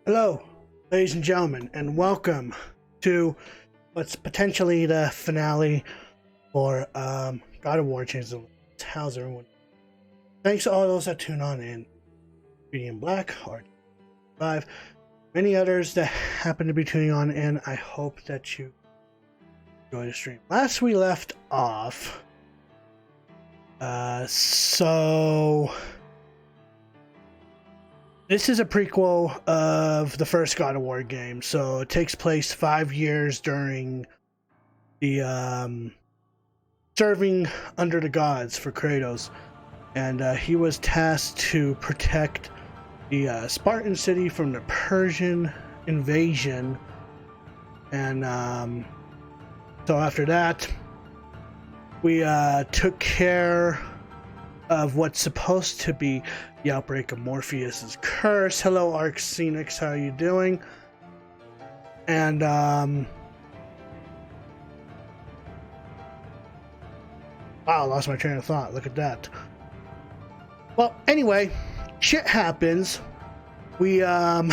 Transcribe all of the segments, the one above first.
Hello, ladies and gentlemen, and welcome to what's potentially the finale for God of War Chains of Olympus. How's everyone? Thanks to all those that tune on in Medium Black, or 5, many others that happen to be tuning on in. I hope that you enjoy the stream. Last we left off, this is a prequel of the first God of War game, so it takes place 5 years during the serving under the gods for Kratos, and he was tasked to protect the Spartan city from the Persian invasion, and so after that, we took care of what's supposed to be the outbreak of Morpheus's curse. Hello, Arxenix, how are you doing? And wow, I lost my train of thought. Look at that. Well, anyway, shit happens. We I'm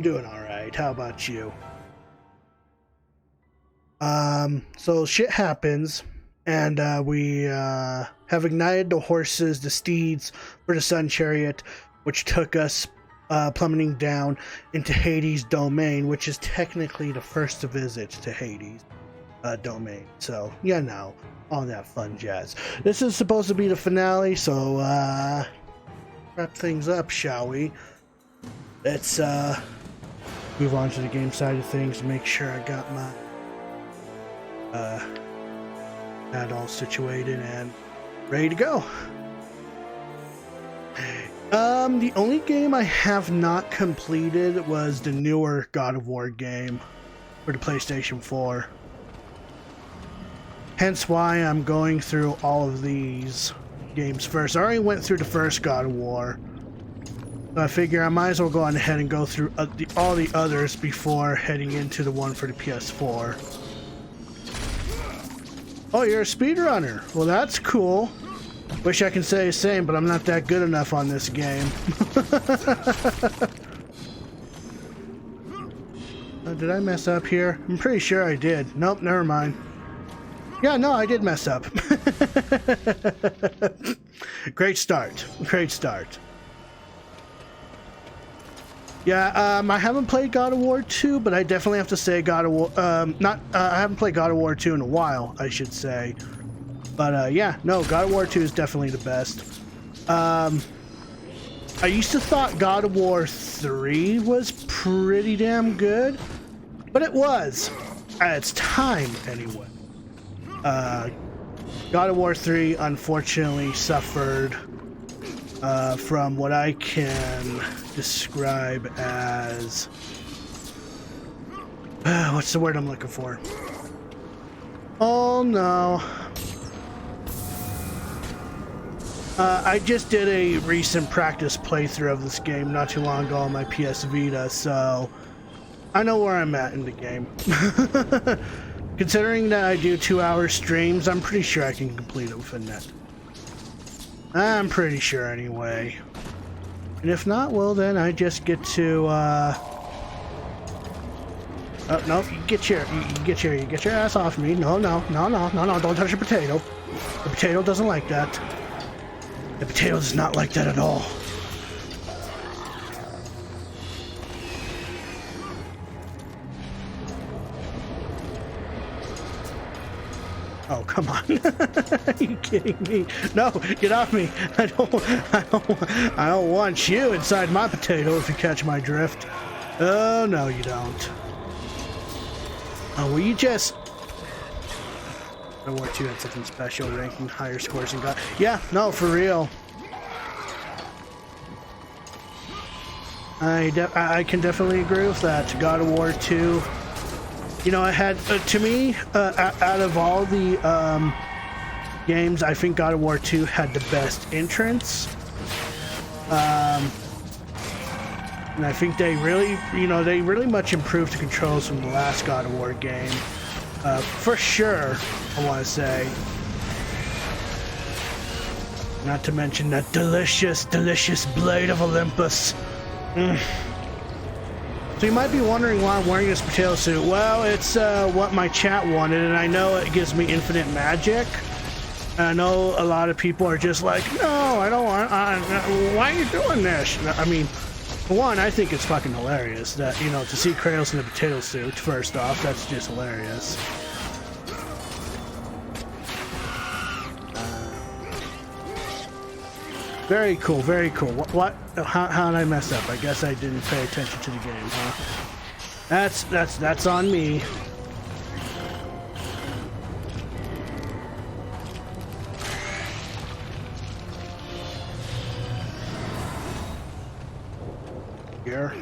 doing all right. How about you? So shit happens, and we have ignited the horses, the steeds, for the Sun Chariot, which took us plummeting down into Hades' domain, which is technically the first visit to Hades' domain. So, you know, all that fun jazz. This is supposed to be the finale, so wrap things up, shall we? Let's move on to the game side of things, make sure I got my that all situated and ready to go. The only game I have not completed was the newer God of War game for the PlayStation 4. Hence why I'm going through all of these games first. I already went through the first God of War, so I figure I might as well go on ahead and go through all the others before heading into the one for the PS4. Oh, you're a speedrunner. Well, that's cool. Wish I could say the same, but I'm not that good enough on this game. Did I mess up here? I'm pretty sure I did. Nope, never mind. Yeah, no, I did mess up. Great start. Great start. Yeah, I haven't played God of War 2, but I definitely have to say God of War, I haven't played God of War 2 in a while, I should say. But, yeah, no, God of War 2 is definitely the best. I used to thought God of War 3 was pretty damn good, but it was, at its time, anyway. God of War 3, unfortunately, suffered from what I can describe as what's the word I'm looking for? Oh no. I just did a recent practice playthrough of this game not too long ago on my PS Vita, so I know where I'm at in the game. Considering that I do 2-hour streams, I'm pretty sure I can complete it within that. I'm pretty sure anyway. And if not, well then I just get to oh no, you get your ass off me. No, don't touch the potato. The potato doesn't like that. The potato does not like that at all. Oh, come on. Are you kidding me? No, get off me. I don't want you inside my potato, if you catch my drift. Oh, no, you don't. Oh, will you just... World War II had something special, ranking higher scores than God. Yeah, no, for real. I can definitely agree with that. God of War 2... You know, I had, to me, out of all the games, I think God of War 2 had the best entrance. And I think they really, they really much improved the controls from the last God of War game. For sure, I want to say. Not to mention that delicious, delicious blade of Olympus. So you might be wondering why I'm wearing this potato suit. Well, it's what my chat wanted, and I know it gives me infinite magic. And I know a lot of people are just like, no, I don't want. Why are you doing this? I mean, for one, I think it's fucking hilarious that, you know, to see Kratos in a potato suit. First off, that's just hilarious. Very cool, very cool. What? How did I mess up? I guess I didn't pay attention to the game, huh? That's on me. Here.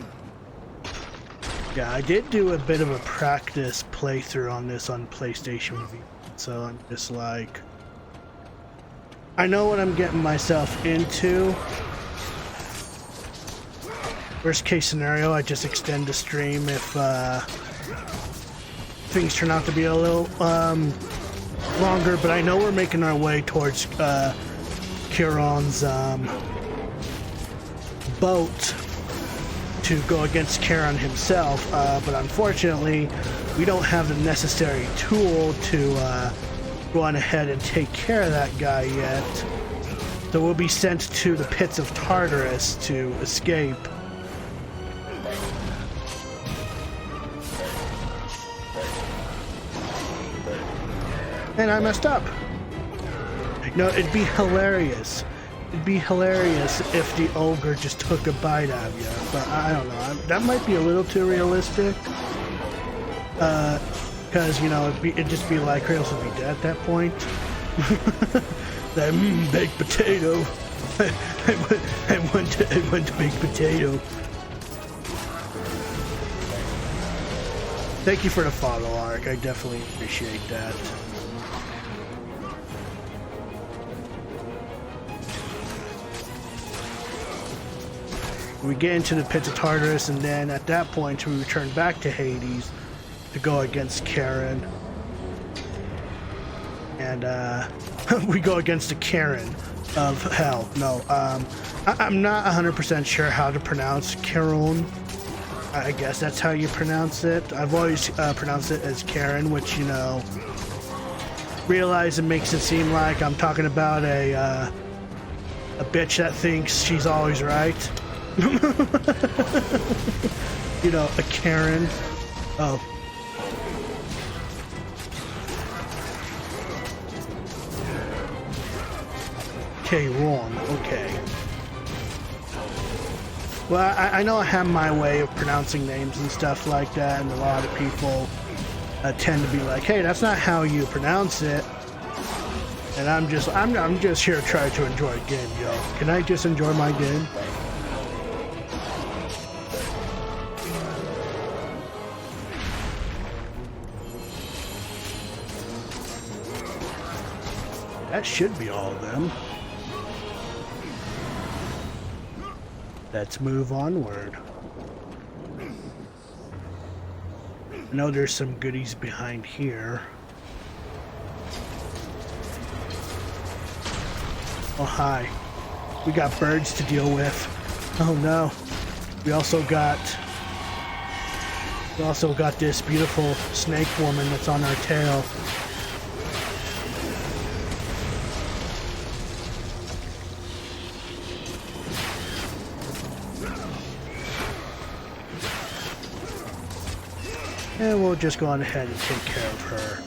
Yeah, I did do a bit of a practice playthrough on this on PlayStation V, so I'm just like, I know what I'm getting myself into. Worst case scenario, I just extend the stream if things turn out to be a little longer, but I know we're making our way towards Chiron's boat to go against Charon himself, but unfortunately we don't have the necessary tool to go on ahead and take care of that guy yet. So we'll be sent to the pits of Tartarus to escape. And I messed up. No, it'd be hilarious. It'd be hilarious if the ogre just took a bite out of you, but I don't know. That might be a little too realistic. Because, you know, it'd just be like Kratos would be dead at that point. That baked potato. I went to baked potato. Thank you for the follow, Ark. I definitely appreciate that. We get into the pits of Tartarus, and then at that point we return back to Hades to go against Charon. And we go against the Charon of hell. No, I'm not 100% sure how to pronounce Charon. I guess that's how you pronounce it. I've always pronounced it as Charon, which, you know, realize it makes it seem like I'm talking about a bitch that thinks she's always right. You know, a Karen. Oh. Okay, wrong. Okay. Well, I know I have my way of pronouncing names and stuff like that, and a lot of people tend to be like, "Hey, that's not how you pronounce it." And I'm just here to try to enjoy a game, yo. Can I just enjoy my game? That should be all of them. Let's move onward. I know there's some goodies behind here. Oh, hi. We got birds to deal with. Oh no. We also got this beautiful snake woman that's on our tail. And we'll just go on ahead and take care of her.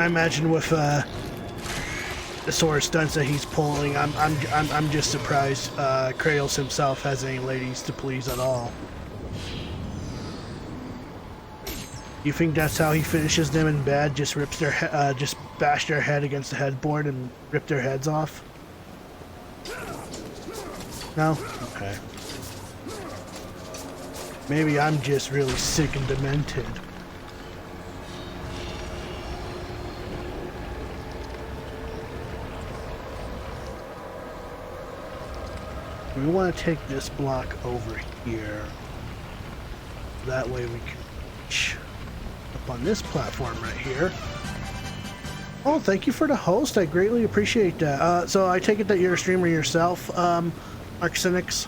I imagine with the sort of stunts that he's pulling, I'm just surprised Kratos himself has any ladies to please at all. You think that's how he finishes them in bed? Just rips their just bash their head against the headboard and rip their heads off? No? Okay. Maybe I'm just really sick and demented. We want to take this block over here. That way we can reach up on this platform right here. Oh, thank you for the host. I greatly appreciate that. So I take it that you're a streamer yourself. Arsenics.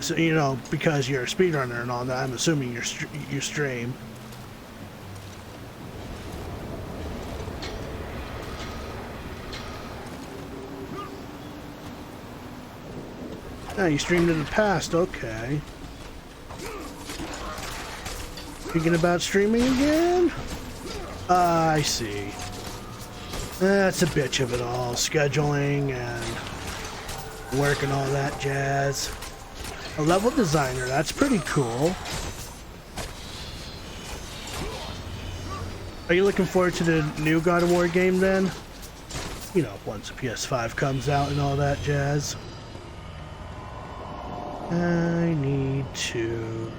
So, you know, because you're a speedrunner and all that, I'm assuming you stream. Ah, you streamed in the past, okay. Thinking about streaming again? I see. That's a bitch of it all. Scheduling and work and all that jazz. A level designer, that's pretty cool. Are you looking forward to the new God of War game then? You know, once the PS5 comes out and all that jazz. I need to...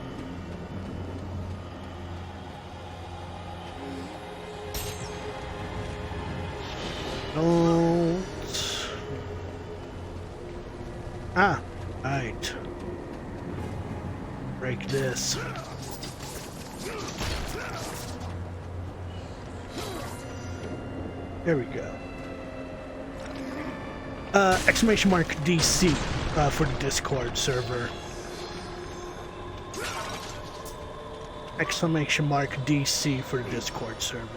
Don't... Ah, right. Break this. There we go. Exclamation mark DC for the Discord server. Exclamation mark DC for the Discord server.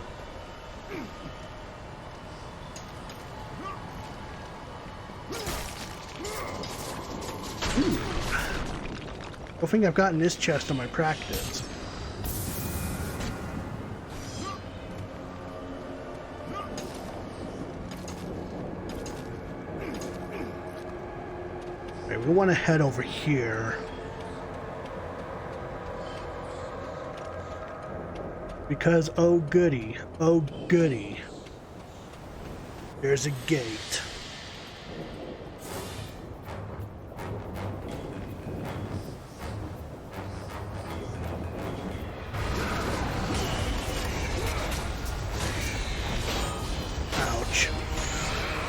I think I've gotten this chest on my practice. Right, we want to head over here. Because, oh goody, there's a gate.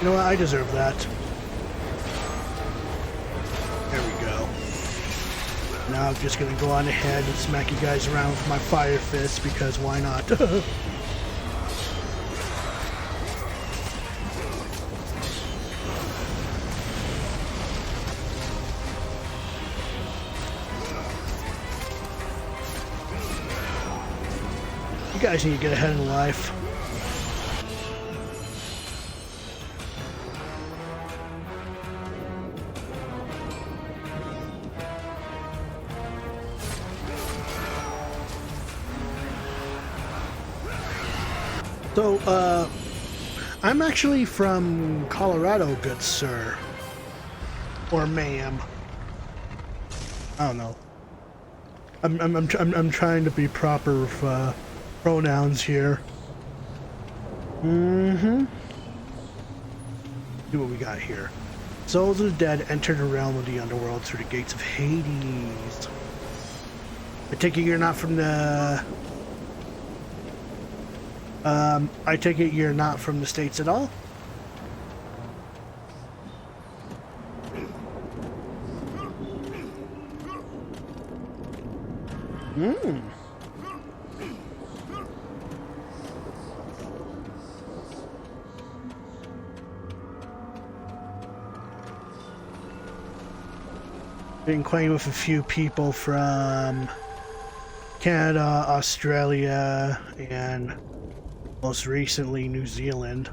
You know what? I deserve that. There we go. Now I'm just gonna go on ahead and smack you guys around with my fire fist because why not? You guys need to get ahead in life. So, I'm actually from Colorado, good sir. Or ma'am. I don't know. I'm trying to be proper with pronouns here. See what we got here. Souls of the dead enter the realm of the underworld through the gates of Hades. I take it you're not from the... I take it you're not from the States at all? Been acquainted with a few people from Canada, Australia, and most recently New Zealand.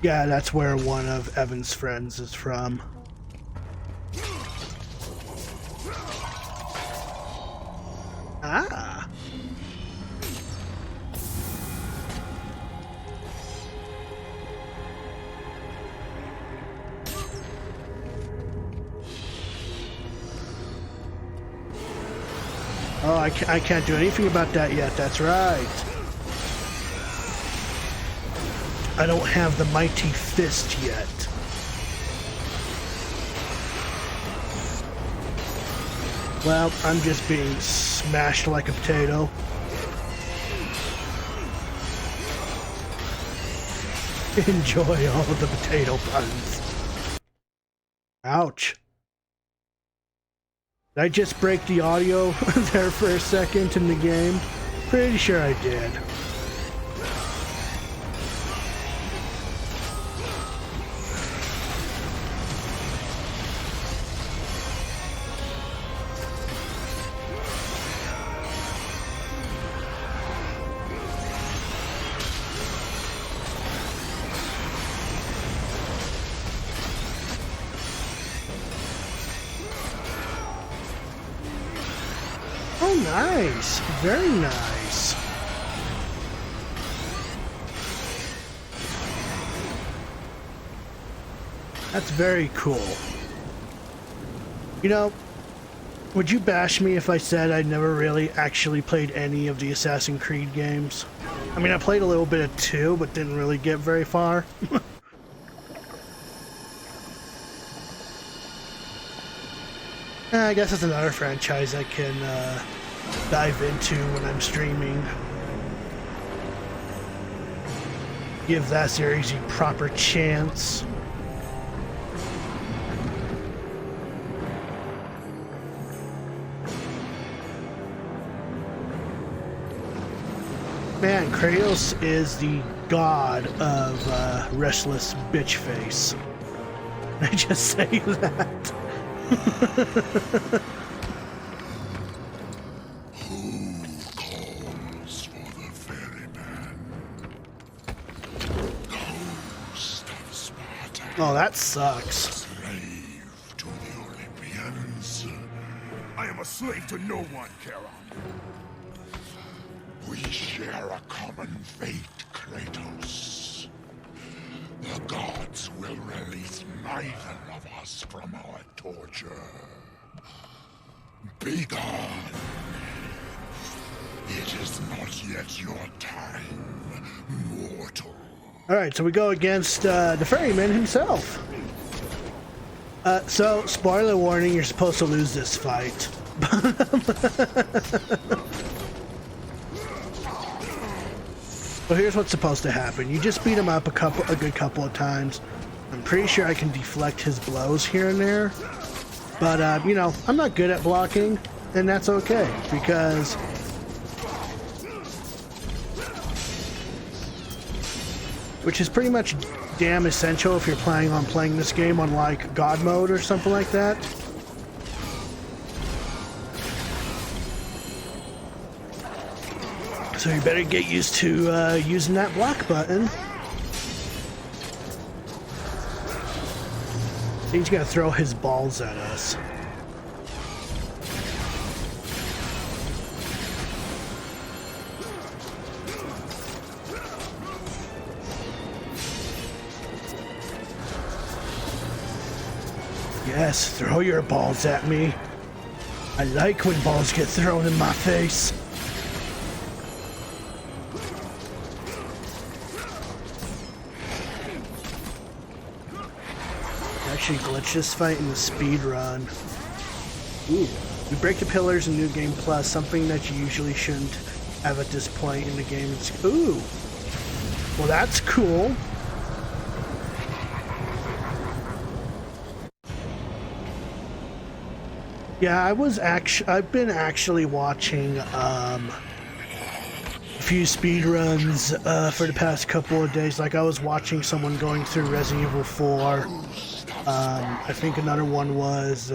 Yeah, that's where one of Evan's friends is from. Ah. Oh, I can't do anything about that yet, that's right. I don't have the mighty fist yet. Well, I'm just being smashed like a potato. Enjoy all the potato puns. Ouch. Did I just break the audio there for a second in the game? Pretty sure I did. Oh, nice. Very nice. That's very cool. You know, would you bash me if I said I never really actually played any of the Assassin's Creed games? I mean, I played a little bit of 2, but didn't really get very far. I guess it's another franchise I can dive into when I'm streaming. Give that series a proper chance. Man, Kratos is the god of restless bitch face. I just say that. Who calls for the ferryman? Ghost of Sparta. Oh, that sucks. Slave to the Olympians. I am a slave to no one, Charon. We share a common fate, Kratos. The gods will release neither of us from our torture. Be gone. It is not yet your time, mortal. Alright, so we go against the ferryman himself. So, spoiler warning, you're supposed to lose this fight. Well, here's what's supposed to happen. You just beat him up a good couple of times. I'm pretty sure I can deflect his blows here and there. But, you know, I'm not good at blocking, and that's okay, because which is pretty much damn essential if you're planning on playing this game on, like, God mode or something like that. So you better get used to using that block button. He's gonna throw his balls at us. Yes, throw your balls at me. I like when balls get thrown in my face. Actually glitch this fight in the speed run. Ooh. You break the pillars in New Game Plus, something that you usually shouldn't have at this point in the game. Ooh. Well, that's cool. Yeah, I've been actually watching a few speed runs for the past couple of days. Like, I was watching someone going through Resident Evil 4. I think another one was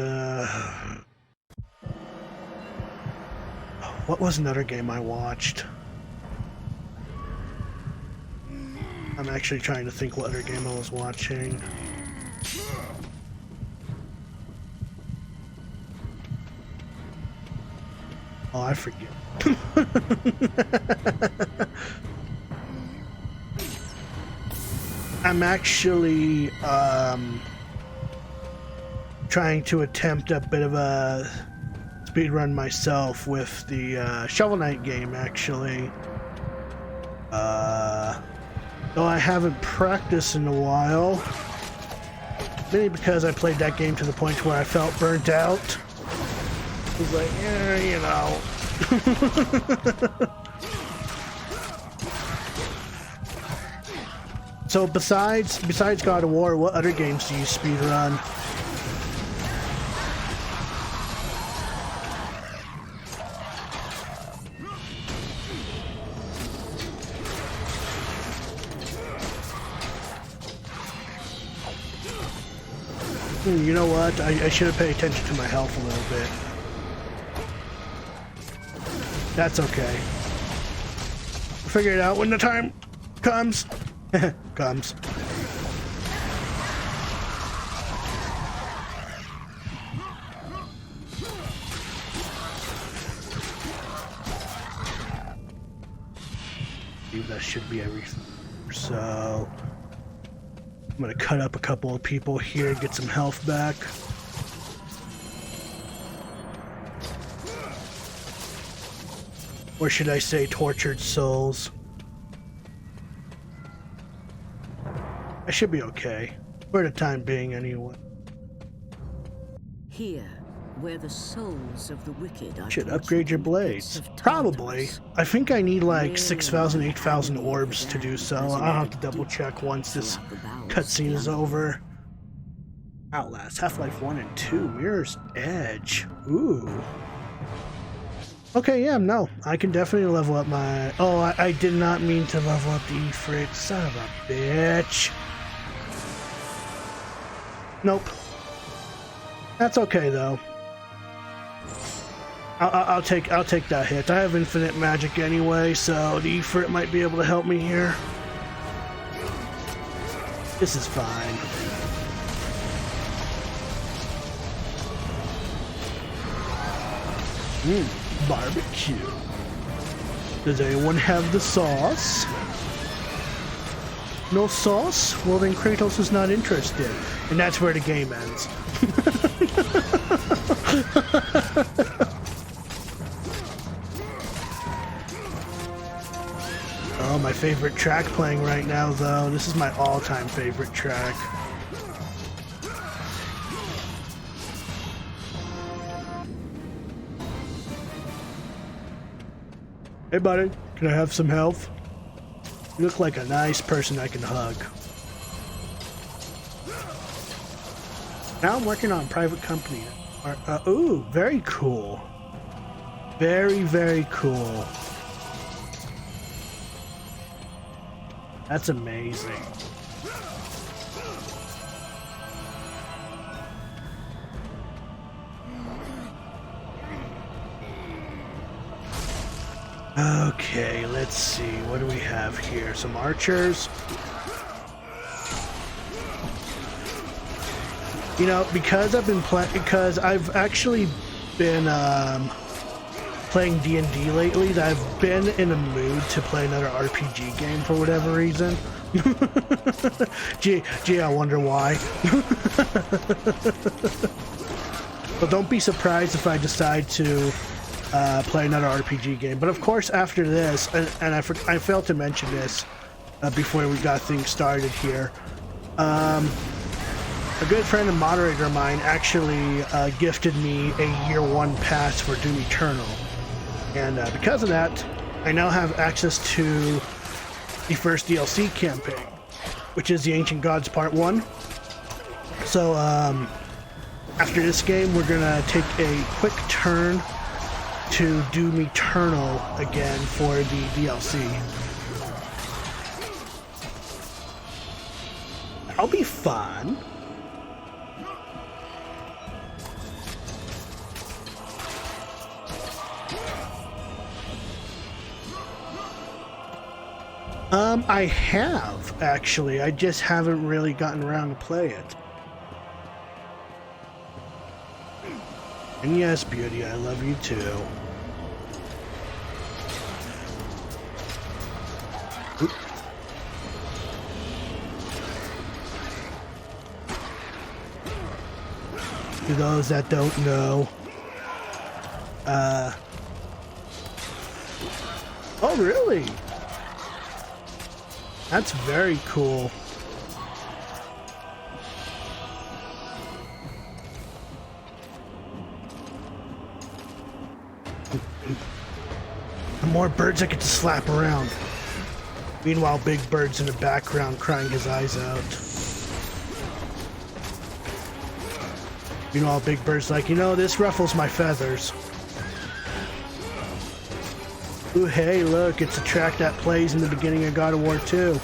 what was another game I watched? I'm actually trying to think what other game I was watching. Oh, I forget. I'm actually trying to attempt a bit of a speed run myself with the Shovel Knight game, actually. Though I haven't practiced in a while, mainly because I played that game to the point where I felt burnt out. I was like, yeah, you know. So besides God of War, what other games do you speed run? You know what? I should have paid attention to my health a little bit. That's okay. We'll figure it out when the time comes. comes. that should be everything. So I'm gonna cut up a couple of people here, get some health back. Or should I say tortured souls? I should be okay. For the time being, anyway. Here, where the souls of the wicked are. Should upgrade your blades. Probably. I think I need like 6,000, 8,000 orbs to do so. I'll have to double check once this cutscene is over. Outlast, Half-Life 1 and 2, Mirror's Edge. Ooh. Okay, yeah, no. I can definitely level up my... Oh, I did not mean to level up the Ifrit. Son of a bitch. Nope. That's okay, though. I'll take that hit. I have infinite magic anyway, so the Ifrit might be able to help me here. This is fine. Barbecue. Does anyone have the sauce? No sauce? Well, then Kratos is not interested. And that's where the game ends. Oh, my favorite track playing right now, though. This is my all-time favorite track. Hey, buddy. Can I have some health? You look like a nice person I can hug. Now I'm working on a private company. Ooh, very cool. Very, very cool. That's amazing. Okay, let's see. What do we have here? Some archers. You know, because I've actually been playing D&D lately, that I've been in a mood to play another RPG game for whatever reason. Gee, I wonder why. But don't be surprised if I decide to play another RPG game. But of course, after this, and I failed to mention this before we got things started here, a good friend and moderator of mine actually gifted me a year 1 pass for Doom Eternal. And because of that, I now have access to the first DLC campaign, which is the Ancient Gods Part 1. So after this game, we're gonna take a quick turn to Doom Eternal again for the DLC. That'll be fun. I have, actually. I just haven't really gotten around to play it. And yes, Beauty, I love you too. Oop. To those that don't know, oh really? That's very cool. The more birds I get to slap around. Meanwhile, Big Bird's in the background crying his eyes out. Meanwhile, Big Bird's like, you know, this ruffles my feathers. Ooh, hey, look, it's a track that plays in the beginning of God of War 2.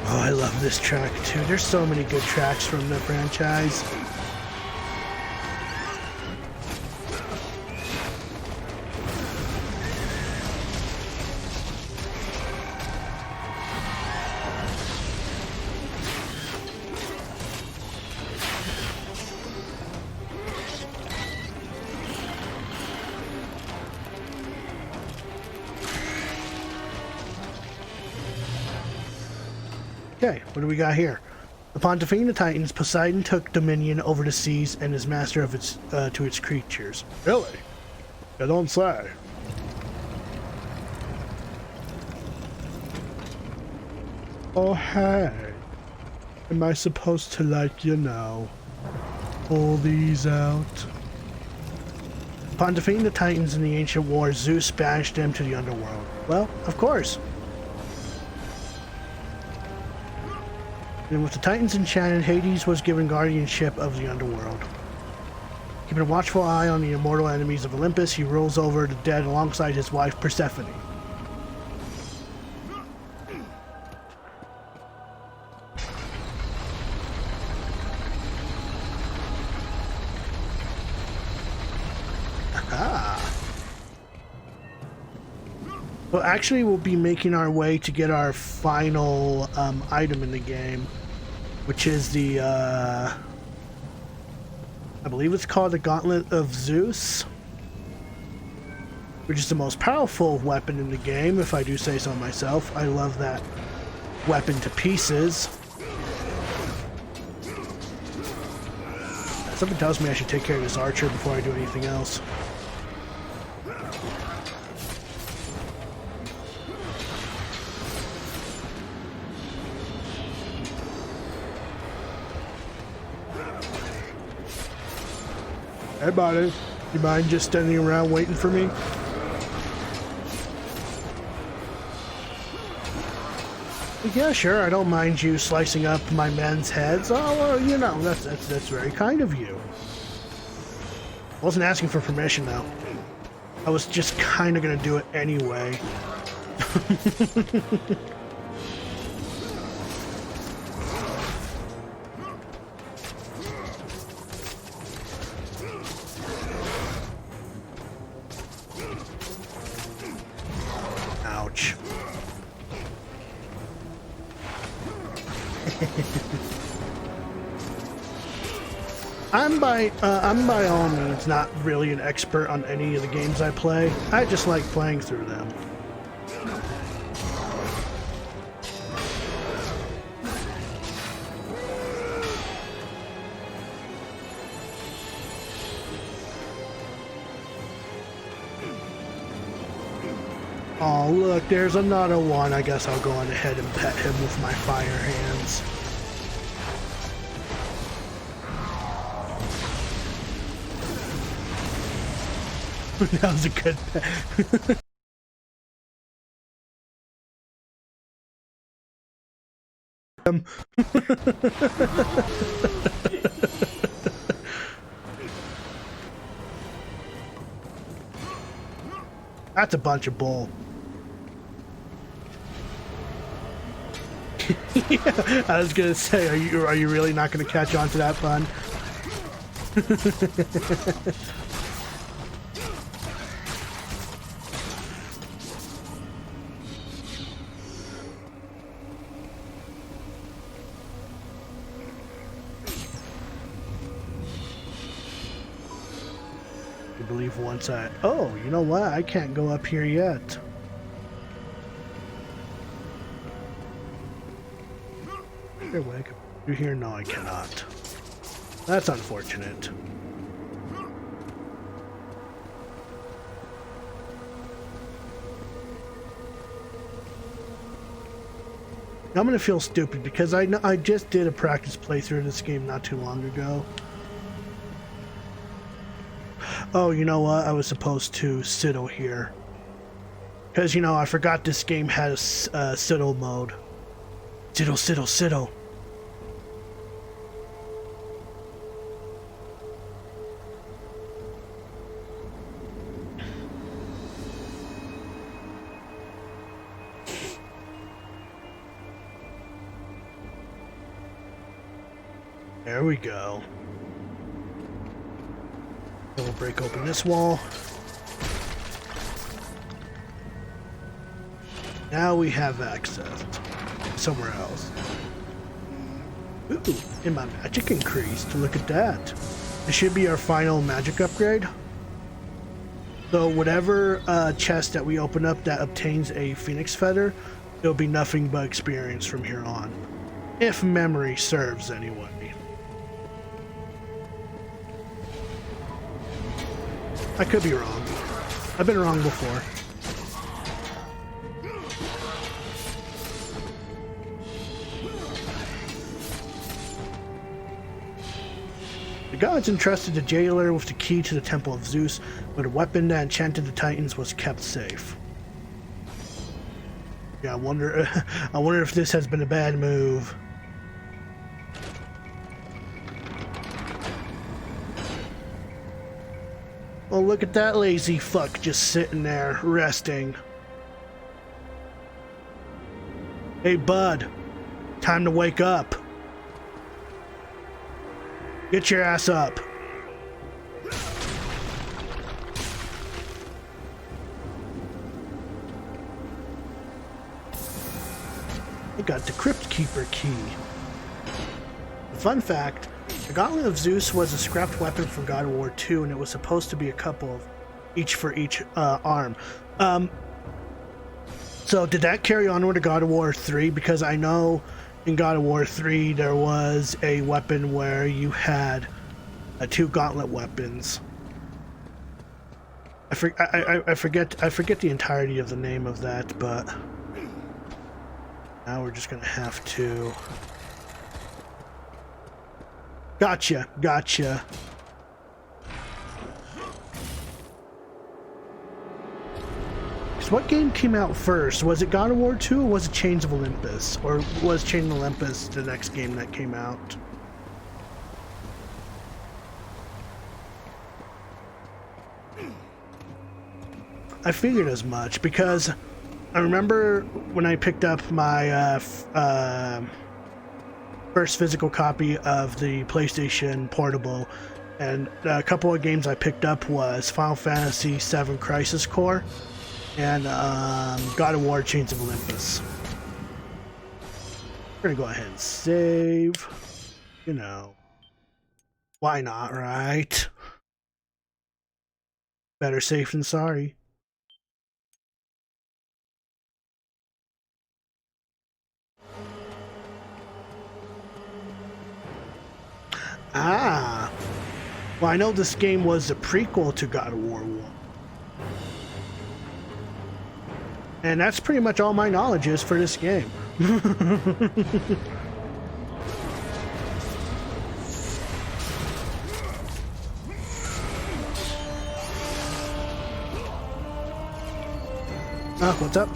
Oh, I love this track too. There's so many good tracks from the franchise. Okay, what do we got here? Upon defeating the Titans, Poseidon took dominion over the seas and is master of its to its creatures. Really? I don't say. Oh hey, am I supposed to, like, you know, pull these out? Upon defeating the Titans in the ancient war, Zeus banished them to the underworld. Well, of course. And with the Titans enchanted, Hades was given guardianship of the underworld. Keeping a watchful eye on the immortal enemies of Olympus, he rules over the dead alongside his wife Persephone. Well, actually, we'll be making our way to get our final item in the game, which is the, I believe it's called the Gauntlet of Zeus, which is the most powerful weapon in the game, if I do say so myself. I love that weapon to pieces. Something tells me I should take care of this archer before I do anything else. Hey buddy, you mind just standing around waiting for me? Yeah, sure, I don't mind you slicing up my men's heads. Oh, well, you know, that's very kind of you. I wasn't asking for permission, though. I was just kind of gonna do it anyway. Ouch. I'm by all means not really an expert on any of the games I play. I just like playing through them. Oh, look, there's another one. I guess I'll go on ahead and pet him with my fire hands. That was a good pet. That's a bunch of bull. Yeah, I was gonna say, are you really not gonna catch on to that pun? I believe once oh, you know what? I can't go up here yet. Here, way I can do here? No, I cannot. That's unfortunate. I'm gonna feel stupid because I just did a practice playthrough of this game not too long ago. Oh, you know what? I was supposed to Citadel here. Because, you know, I forgot this game has Citadel mode. Citadel. There we go. Then we'll break open this wall. Now we have access somewhere else. Ooh, and my magic increased. Look at that. This should be our final magic upgrade. So whatever chest that we open up that obtains a phoenix feather, it'll be nothing but experience from here on. if memory serves anyway. I could be wrong. I've been wrong before. The gods entrusted the jailer with the key to the Temple of Zeus, but a weapon that enchanted the Titans was kept safe. Yeah, I wonder if this has been a bad move. Well, look at that lazy fuck just sitting there, resting. Hey, bud. Time to wake up. Get your ass up. I got the Crypt Keeper key. Fun fact, the Gauntlet of Zeus was a scrapped weapon from God of War 2, and it was supposed to be a couple of each for each arm. So did that carry onward to God of War 3? Because I know in God of War 3 there was a weapon where you had two gauntlet weapons. I forget the entirety of the name of that, but now we're just gonna have to. Gotcha. So what game came out first? Was it God of War 2 or was it Chains of Olympus? Or was Chains of Olympus the next game that came out? I figured as much because I remember when I picked up my first physical copy of the PlayStation Portable, and a couple of games I picked up was Final Fantasy VII Crisis Core and God of War Chains of Olympus. We're gonna go ahead and save. You know, why not, right? Better safe than sorry. Ah, well, I know this game was a prequel to God of War 1. And that's pretty much all my knowledge is for this game. Oh, what's up?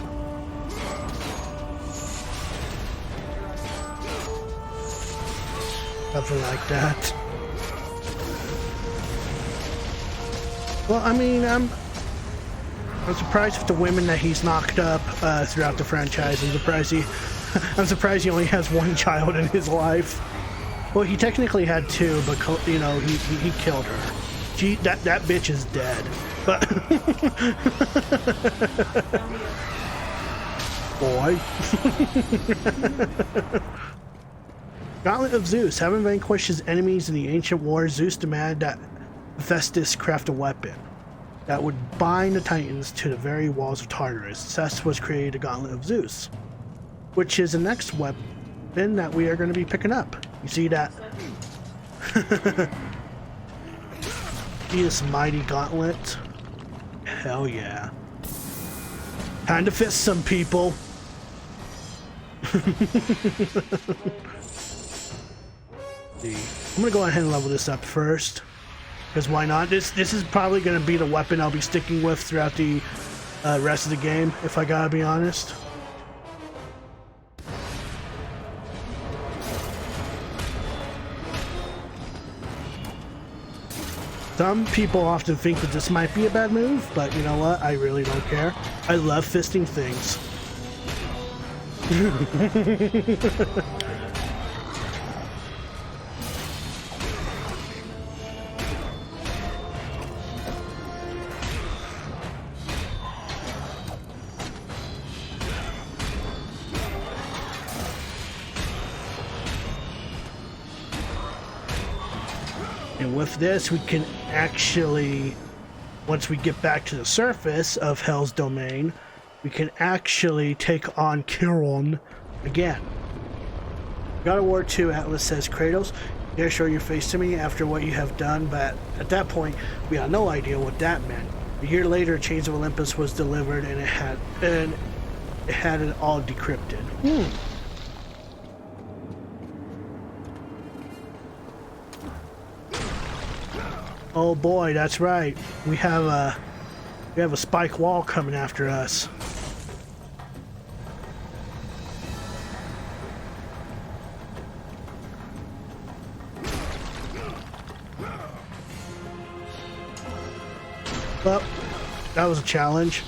Something like that. Well, I mean, I'm surprised with the women that he's knocked up throughout the franchise. I'm surprised he only has one child in his life. Well, he technically had two, but you know, he killed her. That bitch is dead. But boy. Gauntlet of Zeus. Having vanquished his enemies in the ancient war, Zeus demanded that Hephaestus craft a weapon that would bind the Titans to the very walls of Tartarus. Thus was created the Gauntlet of Zeus, which is the next weapon that we are going to be picking up. You see that? See this mighty gauntlet? Hell yeah. Time to fist some people. I'm gonna go ahead and level this up first, because why not? This is probably gonna be the weapon I'll be sticking with throughout the rest of the game, if I gotta be honest. Some people often think that this might be a bad move, but you know what? I really don't care. I love fisting things. And with this, we can actually, once we get back to the surface of Hell's Domain, we can actually take on Chiron again. God of War 2 Atlas says, Kratos, you dare show your face to me after what you have done, but at that point, we had no idea what that meant. A year later, Chains of Olympus was delivered, and it had it all decrypted. Oh boy, that's right. We have a spike wall coming after us. Well, that was a challenge.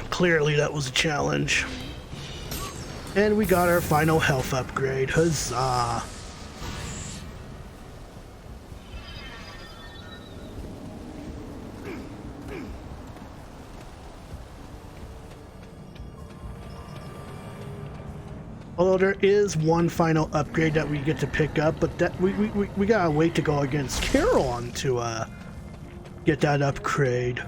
Clearly that was a challenge. And we got our final health upgrade. Huzzah! Although there is one final upgrade that we get to pick up, but that we gotta wait to go against Charon to get that upgrade.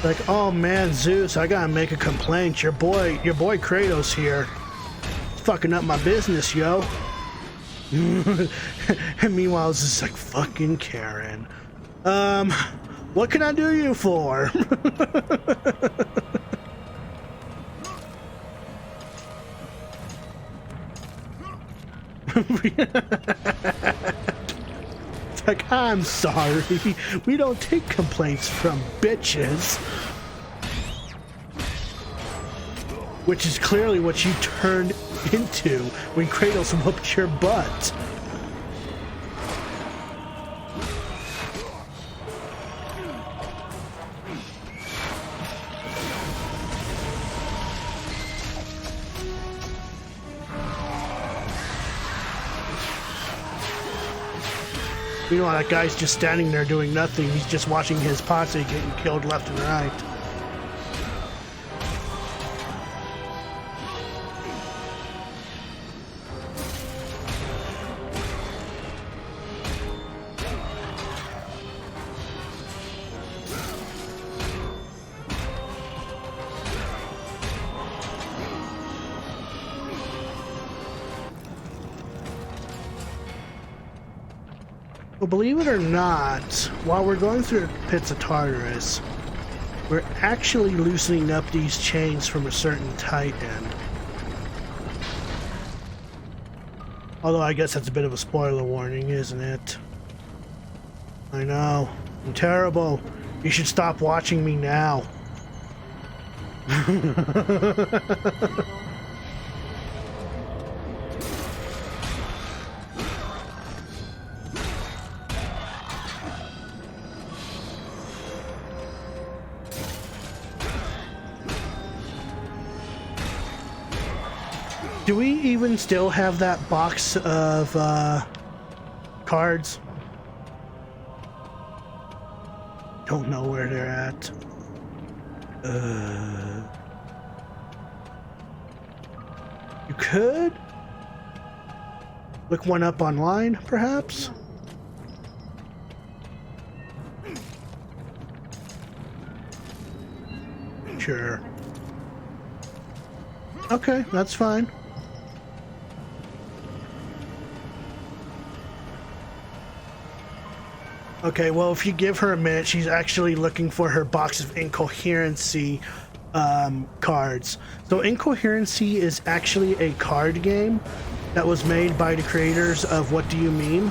Like, oh man, Zeus, I gotta make a complaint. Your boy Kratos here, fucking up my business, yo. And meanwhile, it's just like, fucking Karen. What can I do you for? It's like, I'm sorry, we don't take complaints from bitches. Which is clearly what you turned into when Kratos whooped your butt. Meanwhile, that guy's just standing there doing nothing. He's just watching his posse getting killed left and right. Well, believe it or not, while we're going through pits of Tartarus, we're actually loosening up these chains from a certain titan. Although I guess that's a bit of a spoiler warning, isn't it? I know. I'm terrible. You should stop watching me now. Do we even still have that box of cards? Don't know where they're at. You could look one up online, perhaps? Sure. Okay, that's fine. Okay, well, if you give her a minute, she's actually looking for her box of Incoherency cards. So Incoherency is actually a card game that was made by the creators of What Do You Meme?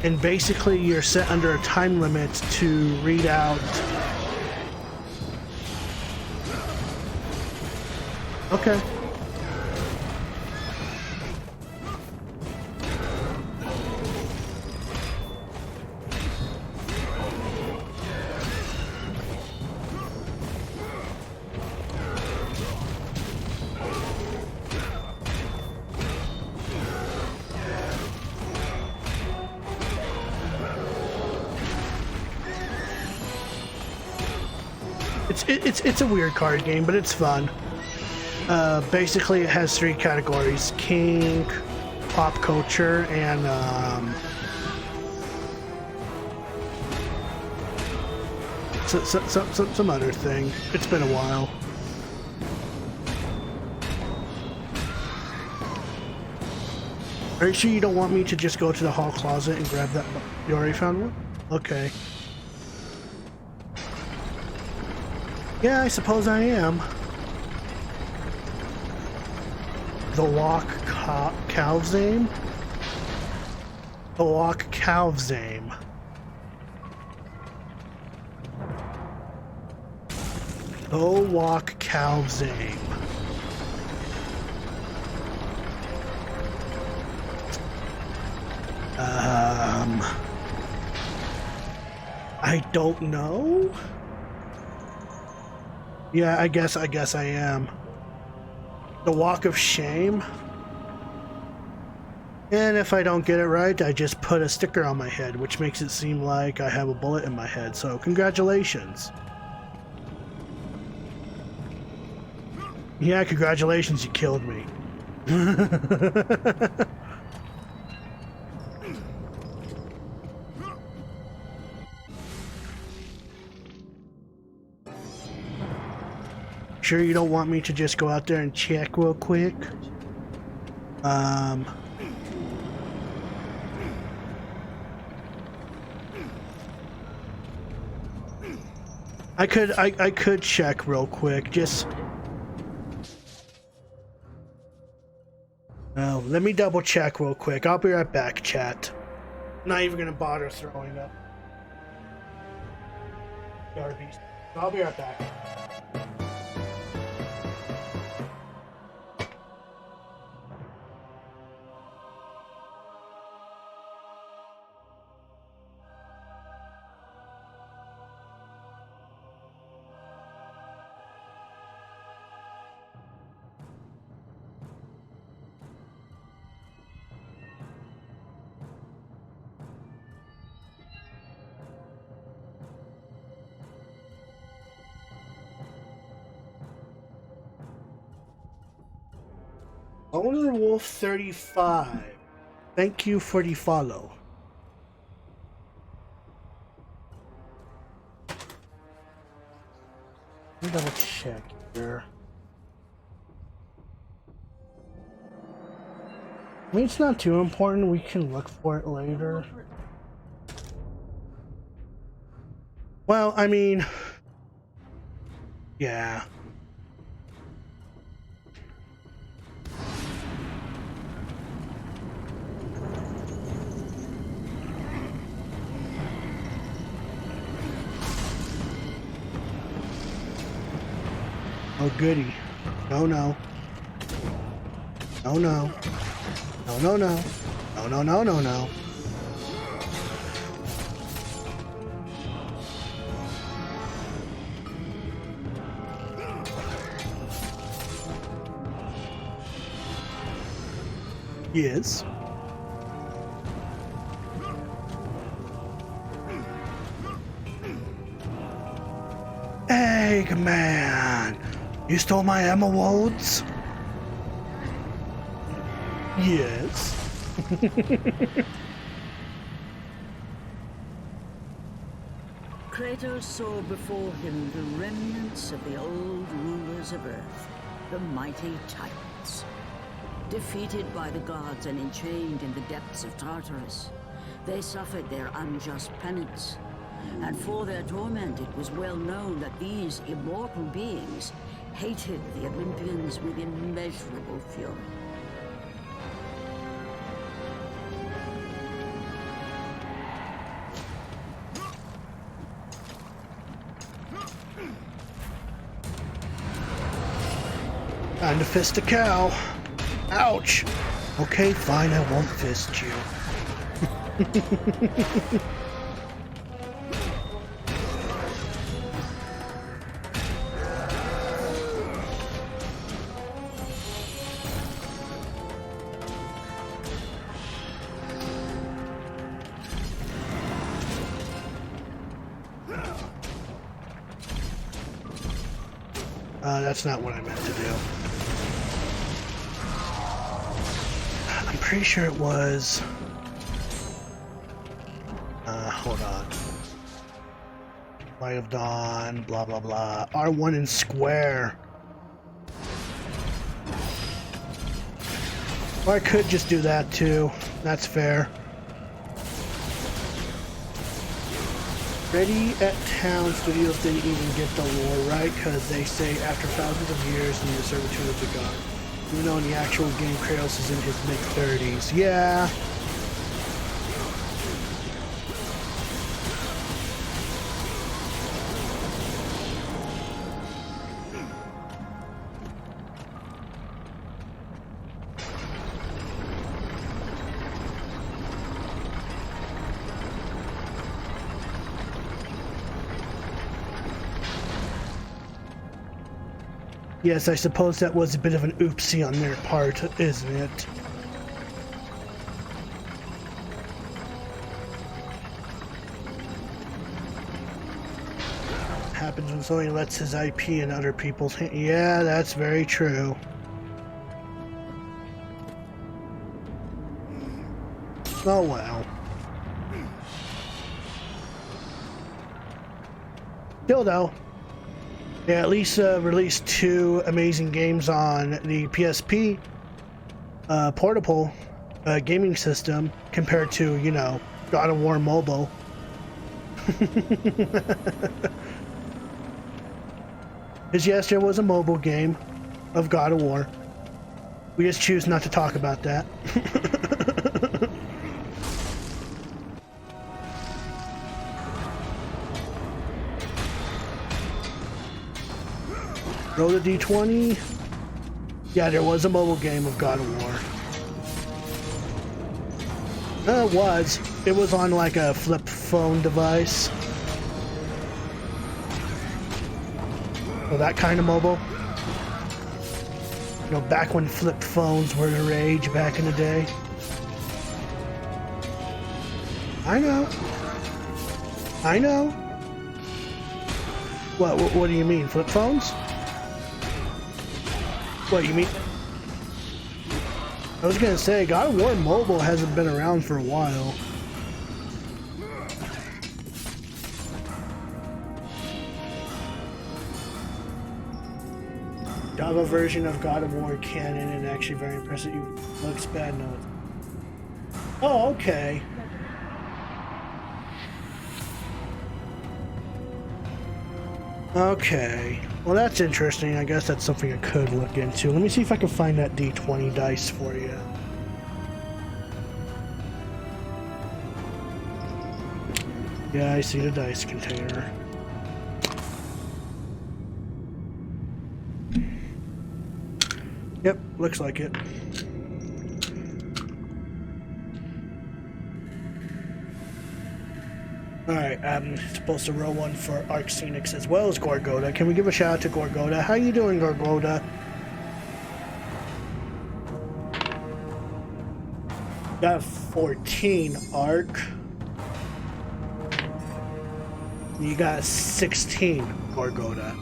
And basically you're set under a time limit to read out... Okay. It's a weird card game, but it's fun. Basically, it has three categories: kink, pop culture, and some other thing. It's been a while. Are you sure you don't want me to just go to the hall closet and grab that? You already found one? Okay. Yeah, I suppose I am. The Lock Calvzame? The Lock Calvzame. The Lock Calvzame. I don't know. Yeah, I guess I am. The Walk of Shame. And if I don't get it right, I just put a sticker on my head, which makes it seem like I have a bullet in my head. So, congratulations. Yeah, congratulations, you killed me. Sure you don't want me to just go out there and check real quick? I could check real quick, just... Oh, let me double check real quick. I'll be right back, chat. Not even gonna bother throwing up. Garbage. I'll be right back. Owner Wolf 35. Thank you for the follow. Let me double check here. I mean, it's not too important. We can look for it later. Well, I mean, yeah. Oh goody. No, no. No, no. No, no, no. No, no, no, no, no. Yes. Eggman! You stole my emeralds? Yes. Kratos saw before him the remnants of the old rulers of Earth, the mighty Titans. Defeated by the gods and enchained in the depths of Tartarus, they suffered their unjust penance. And for their torment, it was well known that these immortal beings hated the Olympians with immeasurable fury. Time to fist a cow. Ouch! Okay, fine, I won't fist you. That's not what I meant to do. I'm pretty sure it was... hold on. Light of Dawn, blah blah blah. R1 and square. Or I could just do that too. That's fair. Ready at Town Studios didn't even get the lore right because they say after thousands of years in the servitude of the god. Even though in the actual game Kratos is in his mid-30s. Yeah. Yes, I suppose that was a bit of an oopsie on their part, isn't it? Happens when somebody lets his IP in other people's hands. Yeah, that's very true. Oh well. Still though. They at least released 2 amazing games on the PSP portable gaming system compared to, you know, God of War Mobile. Because yes, there was a mobile game of God of War. We just choose not to talk about that. Roll the D20. Yeah, there was a mobile game of God of War. It was. It was on like a flip phone device. So that kind of mobile. You know, back when flip phones were the rage back in the day. I know. I know. What do you mean? Flip phones? What, you mean? I was gonna say, God of War Mobile hasn't been around for a while. Java version of God of War canon and actually very impressive. Looks bad, no. Oh, okay. Okay. Well, that's interesting. I guess that's something I could look into. Let me see if I can find that D20 dice for you. Yeah, I see the dice container. Yep, looks like it. Alright, I'm supposed to roll one for Arc Scenics as well as Gorgoda. Can we give a shout out to Gorgoda? How you doing, Gorgoda? Got 14 Arc. You got 16 Gorgoda.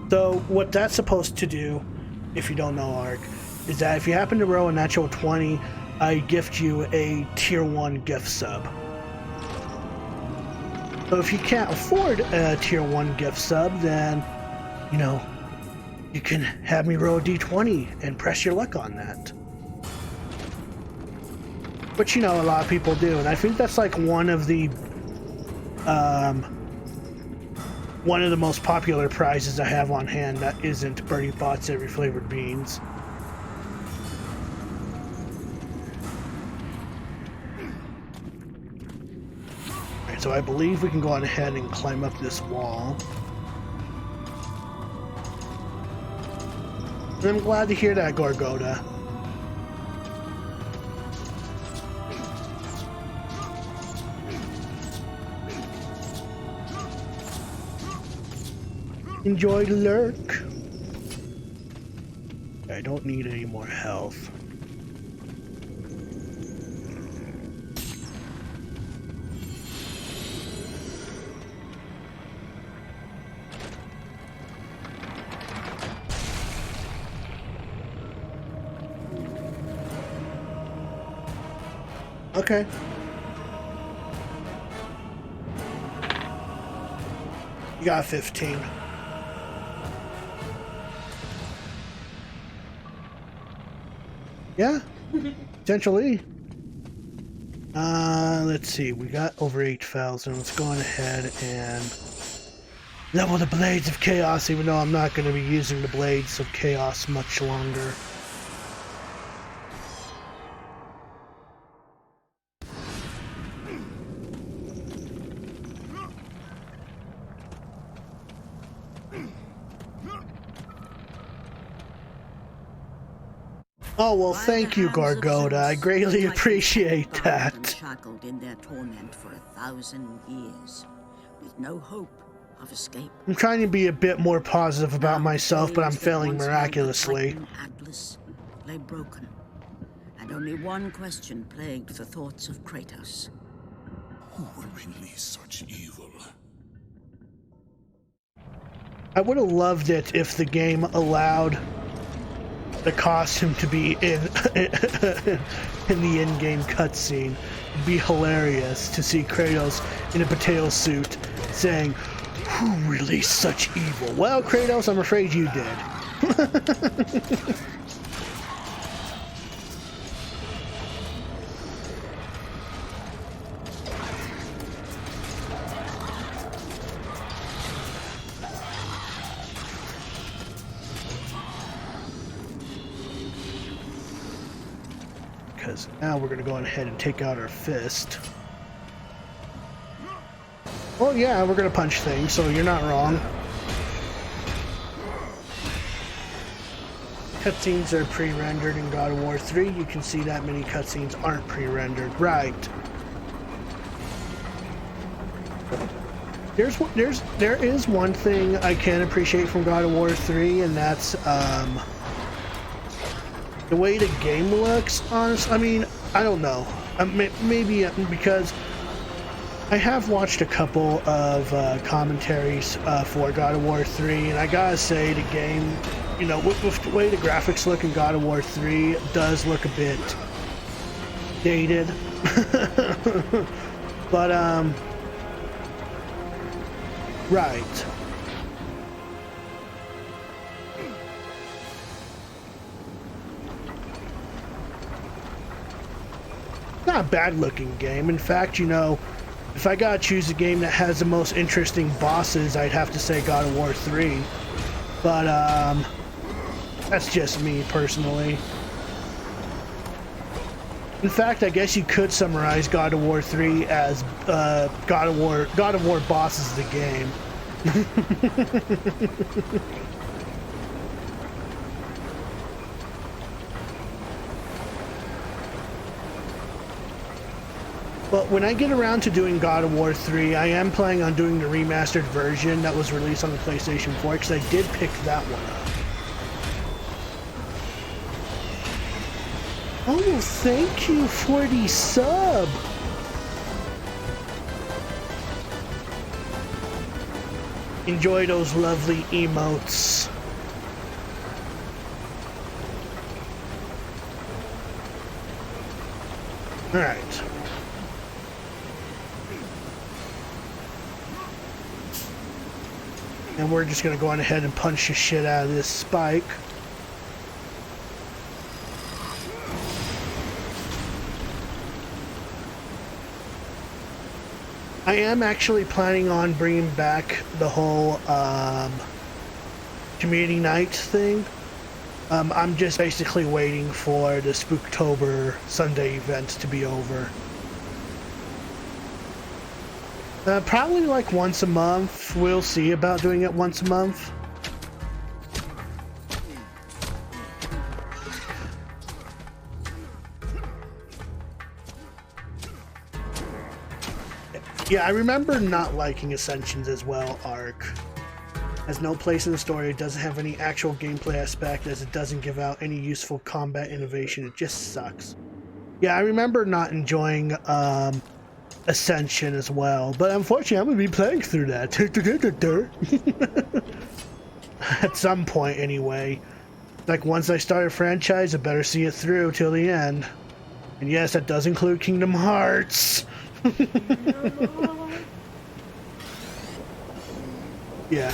So what that's supposed to do, if you don't know Arc, is that if you happen to roll a natural 20, I gift you a tier 1 gift sub. So if you can't afford a tier 1 gift sub, then, you know, you can have me roll a d20 and press your luck on that. But you know, a lot of people do, and I think that's like one of the most popular prizes I have on hand that isn't Bertie Bott's every flavored beans. So I believe we can go on ahead and climb up this wall. And I'm glad to hear that, Gorgoda. Enjoy the lurk. I don't need any more health. Okay. You got 15. Yeah, potentially. Let's see. We got over 8,000. Let's go on ahead and level the Blades of Chaos, even though I'm not going to be using the Blades of Chaos much longer. Oh, well, thank you, Gargoda. I greatly appreciate that. Shackled in their torment for 1,000 years, with no hope of escape. I'm trying to be a bit more positive about myself, but I'm failing miraculously. Atlas lay broken, and only one question plagued the thoughts of Kratos. Who would release such evil? I would have loved it if the game allowed the costume to be in in the in-game cutscene. It'd be hilarious to see Kratos in a potato suit saying, "Who released such evil?" Well, Kratos, I'm afraid you did. Because now we're going to go ahead and take out our fist. Well, yeah, we're going to punch things, so you're not wrong. Cutscenes are pre-rendered in God of War 3. You can see that many cutscenes aren't pre-rendered. Right. There is one thing I can appreciate from God of War 3, and that's the way the game looks. Honestly, I mean, I don't know. Maybe because I have watched a couple of commentaries for God of War 3, and I gotta say the game, you know, with the way the graphics look in God of War 3, does look a bit dated. But right. Not a bad looking game. In fact, you know, if I gotta choose a game that has the most interesting bosses, I'd have to say God of War 3. But that's just me personally. In fact, I guess you could summarize God of War 3 as God of War bosses the game. But when I get around to doing God of War 3, I am planning on doing the remastered version that was released on the PlayStation 4, because I did pick that one up. Oh, thank you for the sub! Enjoy those lovely emotes. Alright. And we're just going to go on ahead and punch the shit out of this spike. I am actually planning on bringing back the whole community night thing. I'm just basically waiting for the Spooktober Sunday event to be over. Probably like once a month. We'll see about doing it once a month. Yeah, I remember not liking Ascensions as well, Ark. Has no place in the story, it doesn't have any actual gameplay aspect, as it doesn't give out any useful combat innovation, it just sucks. Yeah, I remember not enjoying Ascension as well, but unfortunately I'm going to be playing through that. At some point anyway. Like once I start a franchise, I better see it through till the end. And yes, that does include Kingdom Hearts. Yeah.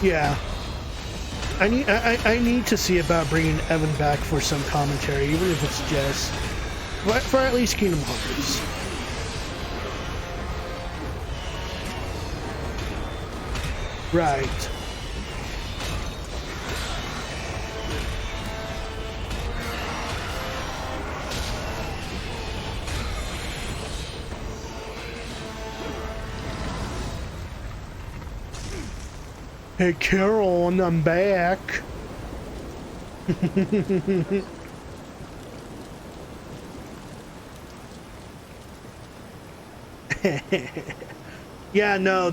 Yeah. I need to see about bringing Evan back for some commentary, even if it's just for at least Kingdom Hearts. Right. Hey, Carol, I'm back. Yeah, no.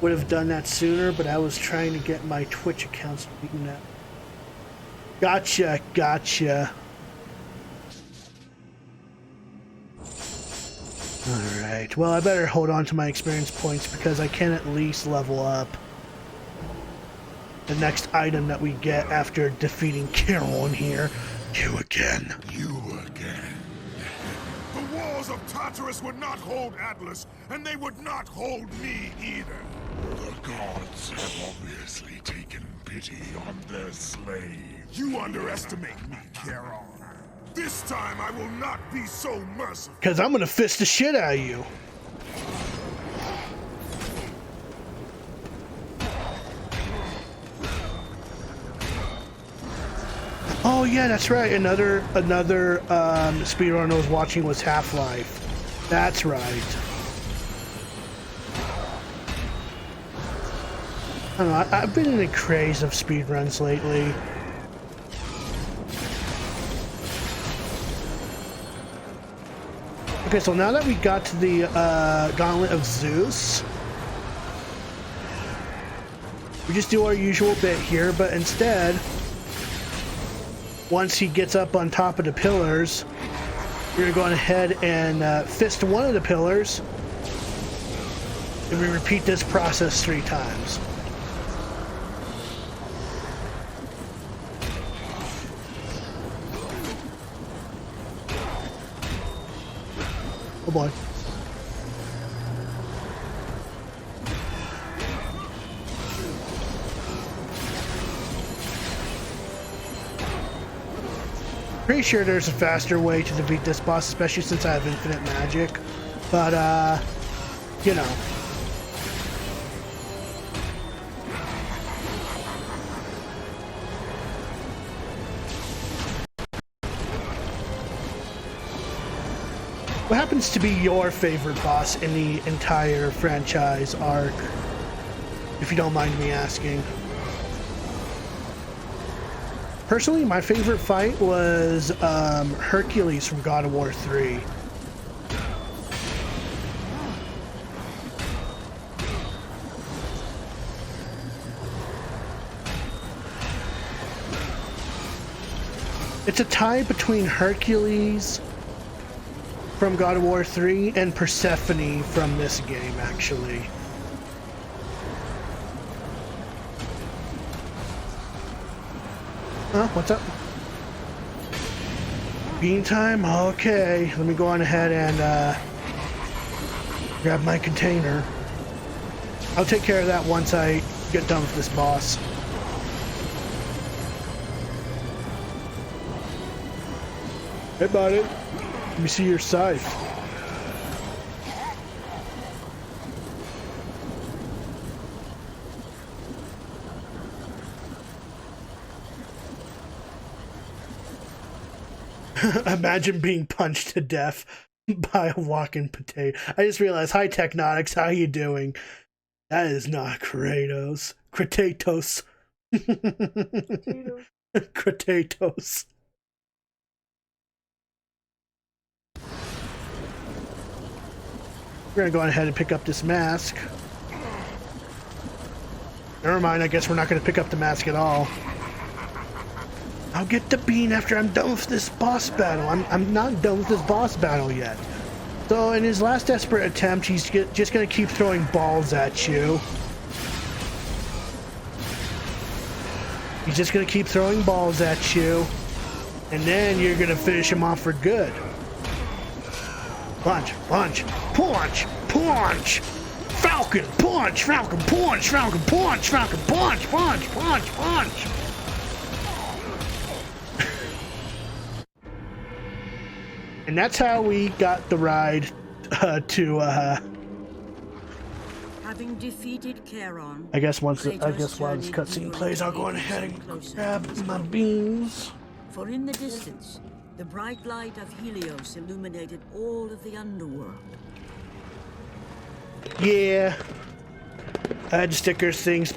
Would have done that sooner, but I was trying to get my Twitch accounts beaten up. Gotcha. Alright, well, I better hold on to my experience points because I can at least level up the next item that we get after defeating Carol in here. You again. The walls of Tartarus would not hold Atlas, and they would not hold me either. The gods have obviously taken pity on their slave. You underestimate me, Charon. This time I will not be so merciful. Because I'm going to fist the shit out of you. Oh yeah, that's right. Another speedrun I was watching was Half-Life. That's right. I don't know, I've been in a craze of speedruns lately. Okay, so now that we got to the Gauntlet of Zeus, we just do our usual bit here, but instead, once he gets up on top of the pillars, we're going to go ahead and fist one of the pillars, and we repeat this process 3 times. Oh boy. Pretty sure there's a faster way to defeat this boss, especially since I have infinite magic. But, you know. What happens to be your favorite boss in the entire franchise arc? If you don't mind me asking. Personally, my favorite fight was Hercules from God of War 3. It's a tie between Hercules from God of War 3 and Persephone from this game, actually. Huh? What's up? Bean time? Okay. Let me go on ahead and grab my container. I'll take care of that once I get done with this boss. Hey, buddy. Let me see your scythe. Imagine being punched to death by a walking potato. I just realized, hi Technotics, how you doing? That is not Kratos. Kratos. Kratos. We're gonna go ahead and pick up this mask. Never mind, I guess we're not gonna pick up the mask at all. I'll get the bean after I'm done with this boss battle. I'm not done with this boss battle yet. So in his last desperate attempt, he's just gonna keep throwing balls at you. He's just gonna keep throwing balls at you, and then you're gonna finish him off for good. Punch, punch, punch, punch! Falcon, punch, Falcon, punch, Falcon, punch, Falcon, punch, punch, punch, punch! And that's how we got the ride to Having defeated Charon, I guess while this Kratos cutscene journeyed plays, I'll go even ahead and closer grab to his my goal. beans. For in the distance, the bright light of Helios illuminated all of the underworld. Yeah. Add stickers, things.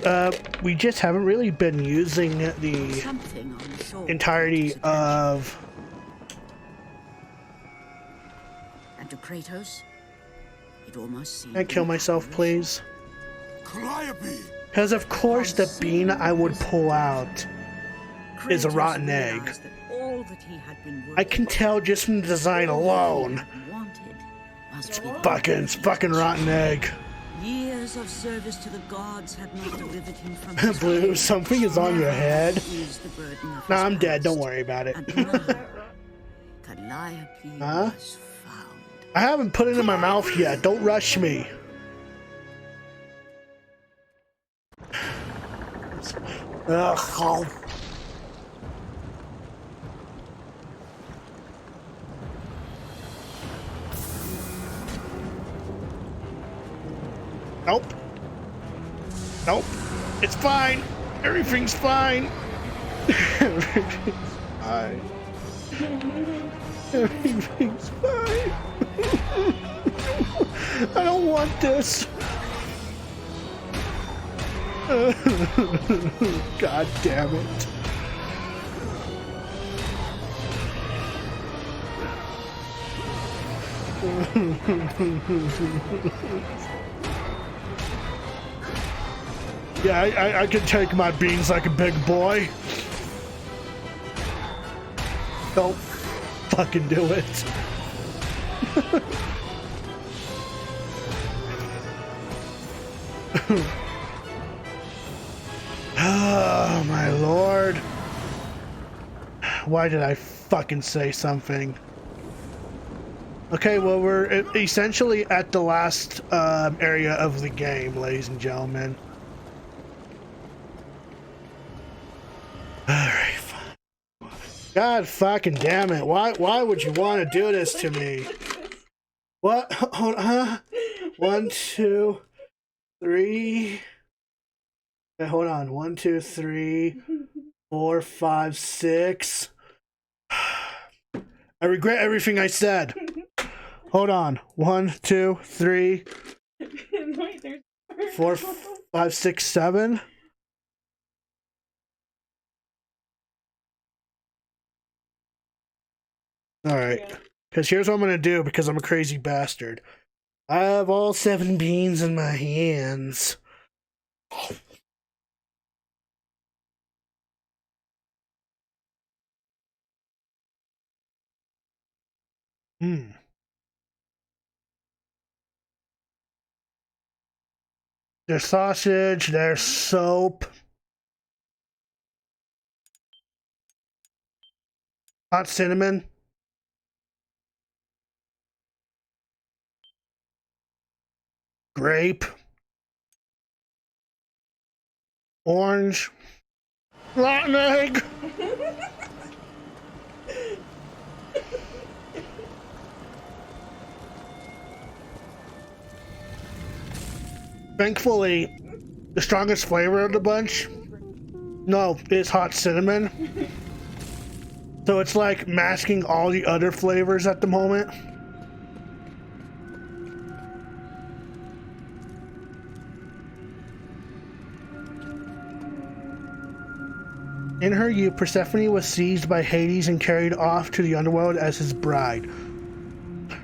We just haven't really been using the Something on the shore entirety caught his attention. of. And to Kratos, it almost seemed. Can I kill myself, please? Calliope! Because of course the bean I would pull out is a Kratos rotten egg. realized that all that he had been I can tell just from the design alone. Wanted must be It's fucking rotten egg. Years of service to the gods had not delivered him from his Blue, pain. something is on your head. Eased the burden of Nah, his I'm dead. Don't past. worry about it. And now, Calliope Huh? was found. I haven't put it in my mouth yet. Don't rush me. Ugh. Oh. Nope. Nope. It's fine. Everything's fine. Everything's fine. Everything's fine. I don't want this. God damn it. Yeah, I can take my beans like a big boy. Don't fucking do it. Oh my lord. Why did I fucking say something? Okay, well we're essentially at the last area of the game, ladies and gentlemen. Alright, fine. God fucking damn it. Why would you want to do this to me? What? Hold on, huh? 1, 2, 3. Okay, hold on. 1, 2, 3, 4, 5, 6. I regret everything I said. Hold on. 1, 2, 3, 4, 5, 6, 7. Alright. Because here's what I'm going to do because I'm a crazy bastard. I have all 7 beans in my hands. There's sausage, there's soap. Hot cinnamon. Grape. Orange. Rotten egg. Thankfully, the strongest flavor of the bunch, no, is hot cinnamon. So it's like masking all the other flavors at the moment. In her youth, Persephone was seized by Hades and carried off to the underworld as his bride.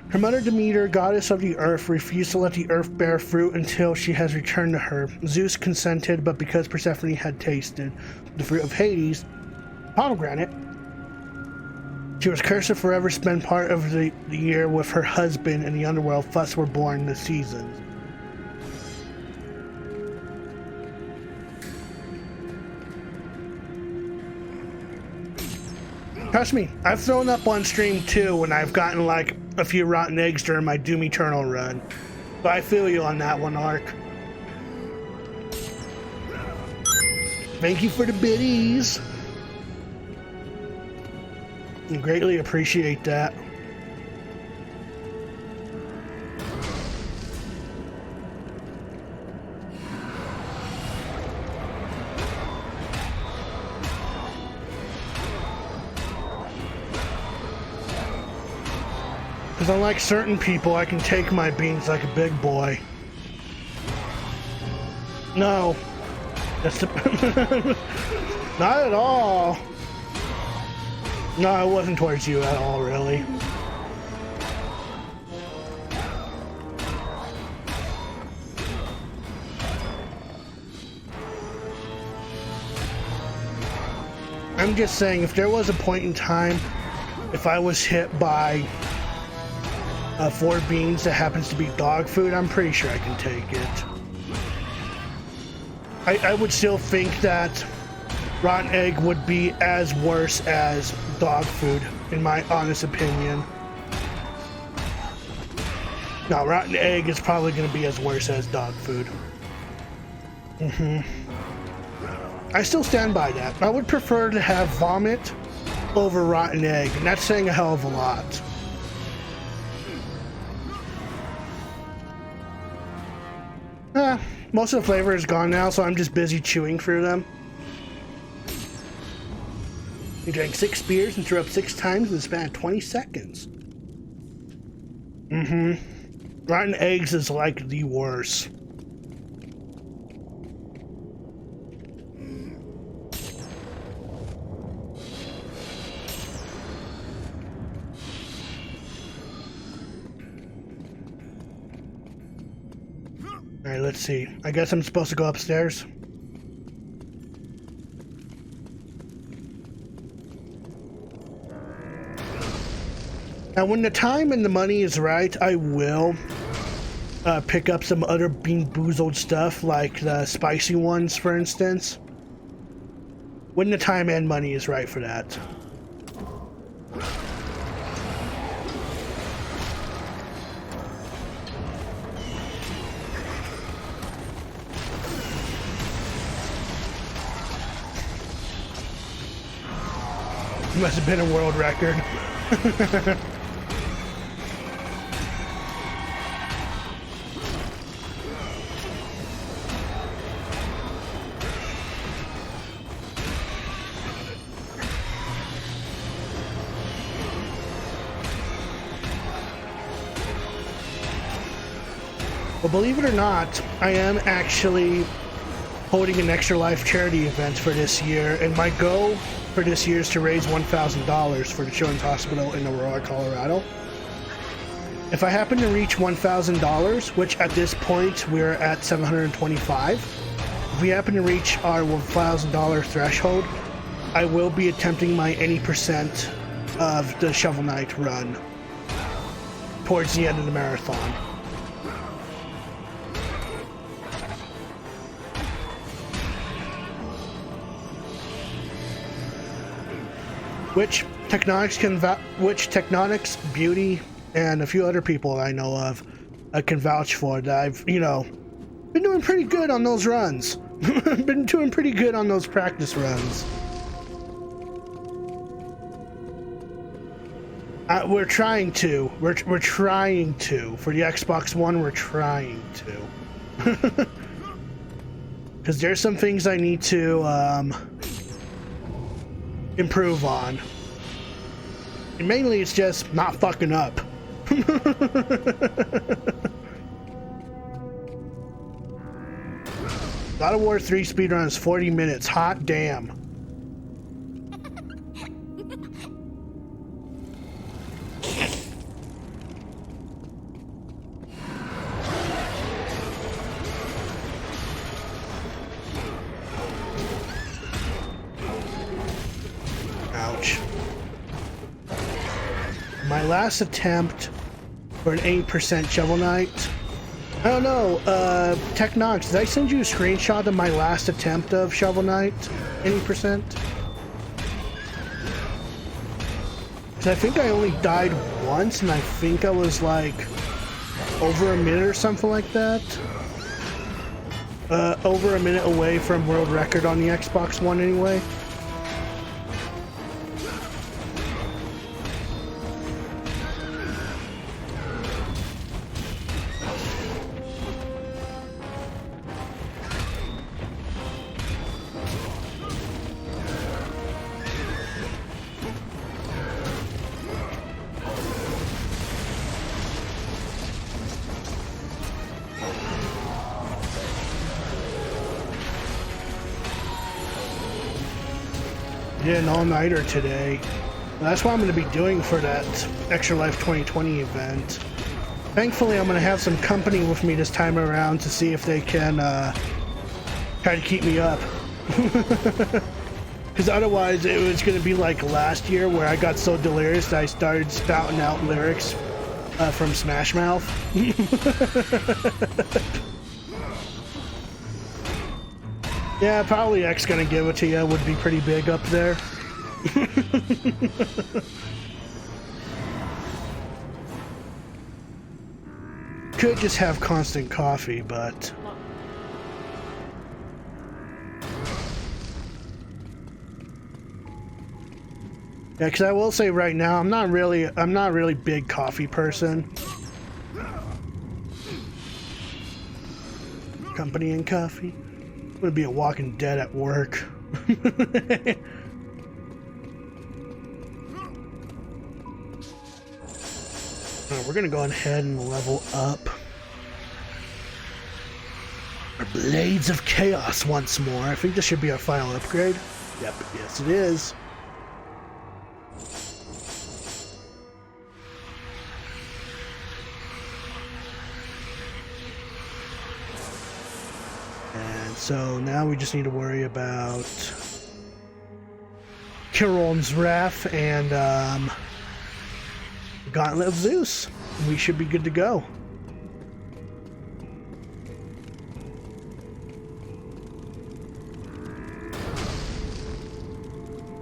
Her mother Demeter, goddess of the earth, refused to let the earth bear fruit until she has returned to her. Zeus consented, but because Persephone had tasted the fruit of Hades, pomegranate, she was cursed to forever spend part of the year with her husband in the underworld. Thus were born the seasons. Trust me, I've thrown up on stream too when I've gotten like a few rotten eggs during my Doom Eternal run. But I feel you on that one, Ark. Thank you for the biddies. I greatly appreciate that. Because unlike certain people, I can take my beans like a big boy. No. That's the... Not at all. No, it wasn't towards you at all, really. I'm just saying, if there was a point in time, if I was hit by 4 beans that happens to be dog food, I'm pretty sure I can take it. I would still think that rotten egg would be as worse as dog food, in my honest opinion. No, rotten egg is probably going to be as worse as dog food. I still stand by that. I would prefer to have vomit over rotten egg, and that's saying a hell of a lot. Most of the flavor is gone now, so I'm just busy chewing through them. He drank 6 beers and threw up 6 times in the span of 20 seconds. Rotten eggs is like the worst. Alright, let's see. I guess I'm supposed to go upstairs. Now, when the time and the money is right, I will pick up some other Bean Boozled stuff, like the spicy ones, for instance. When the time and money is right for that. Must have been a world record. Well, believe it or not, I am actually holding an Extra Life charity event for this year, and my goal for this year is to raise $1,000 for the Children's Hospital in Aurora, Colorado. If I happen to reach $1,000, which at this point we're at $725, if we happen to reach our $1,000 threshold, I will be attempting my any percent of the Shovel Knight run towards the end of the marathon. Which Tectonics, Beauty, and a few other people I know of can vouch for, that I've, been doing pretty good on those runs. Been doing pretty good on those practice runs. We're trying to. We're trying to. For the Xbox One, we're trying to. Because there's some things I need to improve on. And mainly it's just not fucking up. God of War 3 speedrun is 40 minutes. Hot damn. Ouch. My last attempt for an 8% Shovel Knight. I don't know, Technox, did I send you a screenshot of my last attempt of Shovel Knight? Any percent? I think I only died once, and I think I was like over a minute or something like that. Over a minute away from world record on the Xbox One anyway. Did an all-nighter today. That's what I'm going to be doing for that Extra Life 2020 event. Thankfully, I'm going to have some company with me this time around to see if they can try to keep me up. Because otherwise, it was going to be like last year where I got so delirious that I started spouting out lyrics from Smash Mouth. Yeah, probably X Gonna Give It To You would be pretty big up there. Could just have constant coffee, but yeah, because I will say right now, I'm not really big coffee person. Company and coffee. I'm gonna be a Walking Dead at work. We're gonna go ahead and level up our Blades of Chaos once more. I think this should be our final upgrade. Yep, yes it is. So now we just need to worry about Kiron's Wrath and Gauntlet of Zeus. We should be good to go.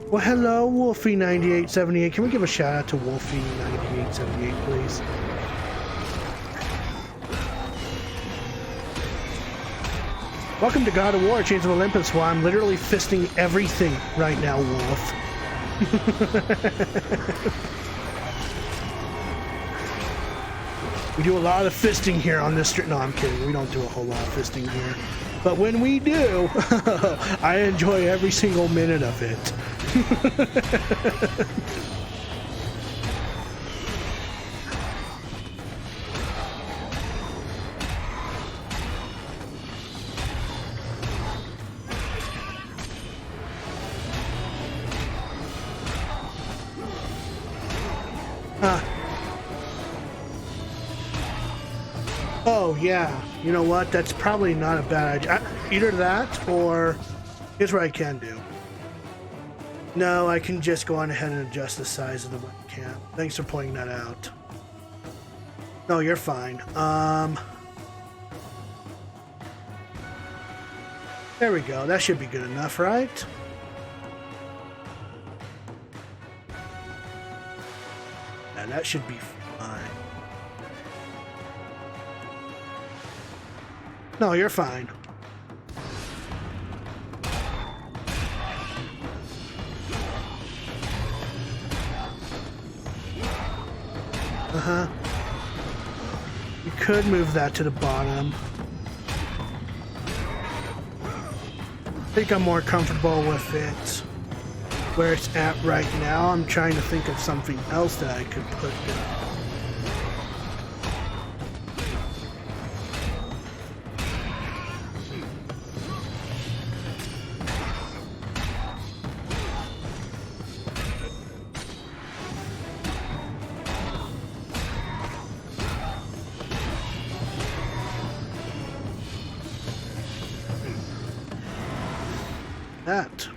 Well, hello, Wolfie9878. Can we give a shout out to Wolfie9878, please? Welcome to God of War, Chains of Olympus, where I'm literally fisting everything right now, Wolf. We do a lot of fisting here on this stream. No, I'm kidding. We don't do a whole lot of fisting here. But when we do, I enjoy every single minute of it. Oh, yeah. You know what? That's probably not a bad idea. Either that, or here's what I can do. No, I can just go on ahead and adjust the size of the webcam. Thanks for pointing that out. No, you're fine. There we go. That should be good enough, right? And that should be fine. No, you're fine. Uh-huh. You could move that to the bottom. I think I'm more comfortable with it where it's at right now. I'm trying to think of something else that I could put down. That.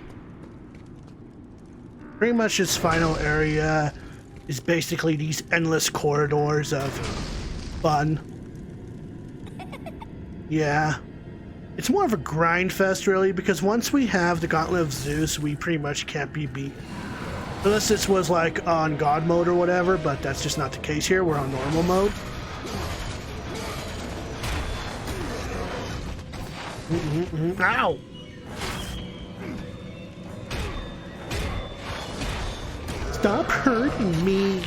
Pretty much this final area is basically these endless corridors of fun. Yeah. It's more of a grind fest, really, because once we have the Gauntlet of Zeus, we pretty much can't be beat. Unless this was like on God mode or whatever, but that's just not the case here. We're on normal mode. Ow! Stop hurting me.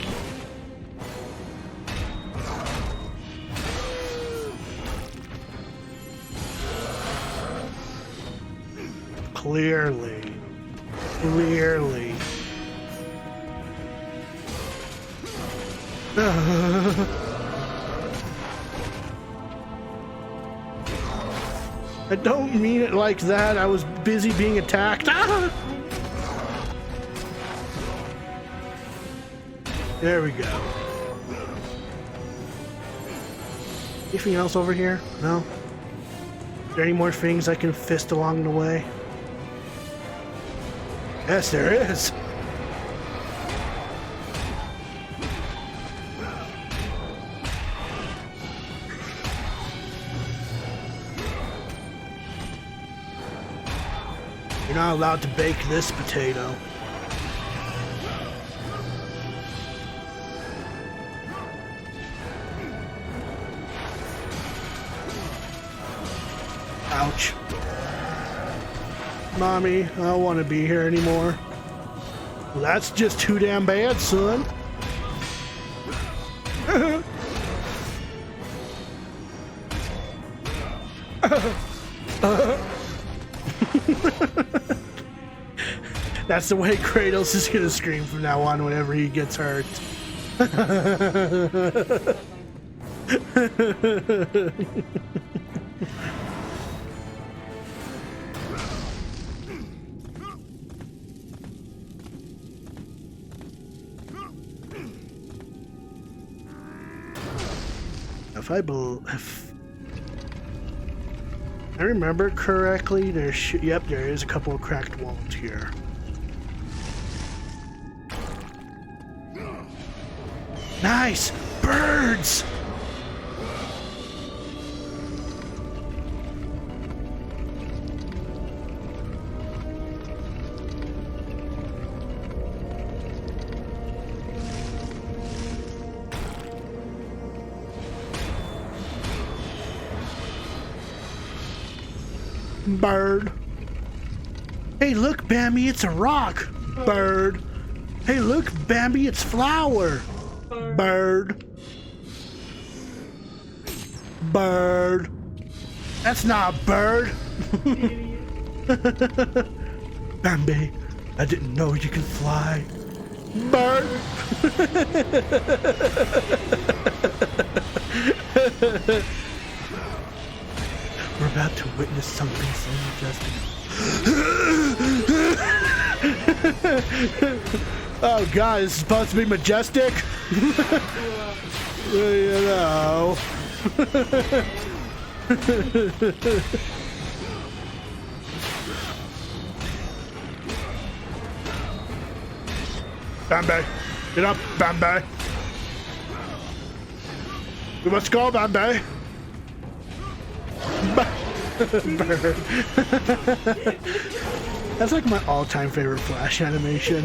Clearly. Clearly. I don't mean it like that. I was busy being attacked. There we go. Anything else over here? No? Is there any more things I can fist along the way? Yes, there is. You're not allowed to bake this potato. Ouch. Mommy, I don't want to be here anymore. Well, that's just too damn bad, son. That's the way Kratos is gonna scream from now on whenever he gets hurt. If I remember correctly, yep, there is a couple of cracked walls here. Nice! Birds! Bird. Hey, look, Bambi, it's a rock. Bird. Hey, look, Bambi, it's flower. Bird. Bird. That's not a bird. Bambi, I didn't know you can fly. Bird. We're about to witness something so majestic. Oh god, this is supposed to be majestic? You know. Bambi, get up, Bambi. We must go, Bambi. Bird. That's like my all-time favorite Flash animation.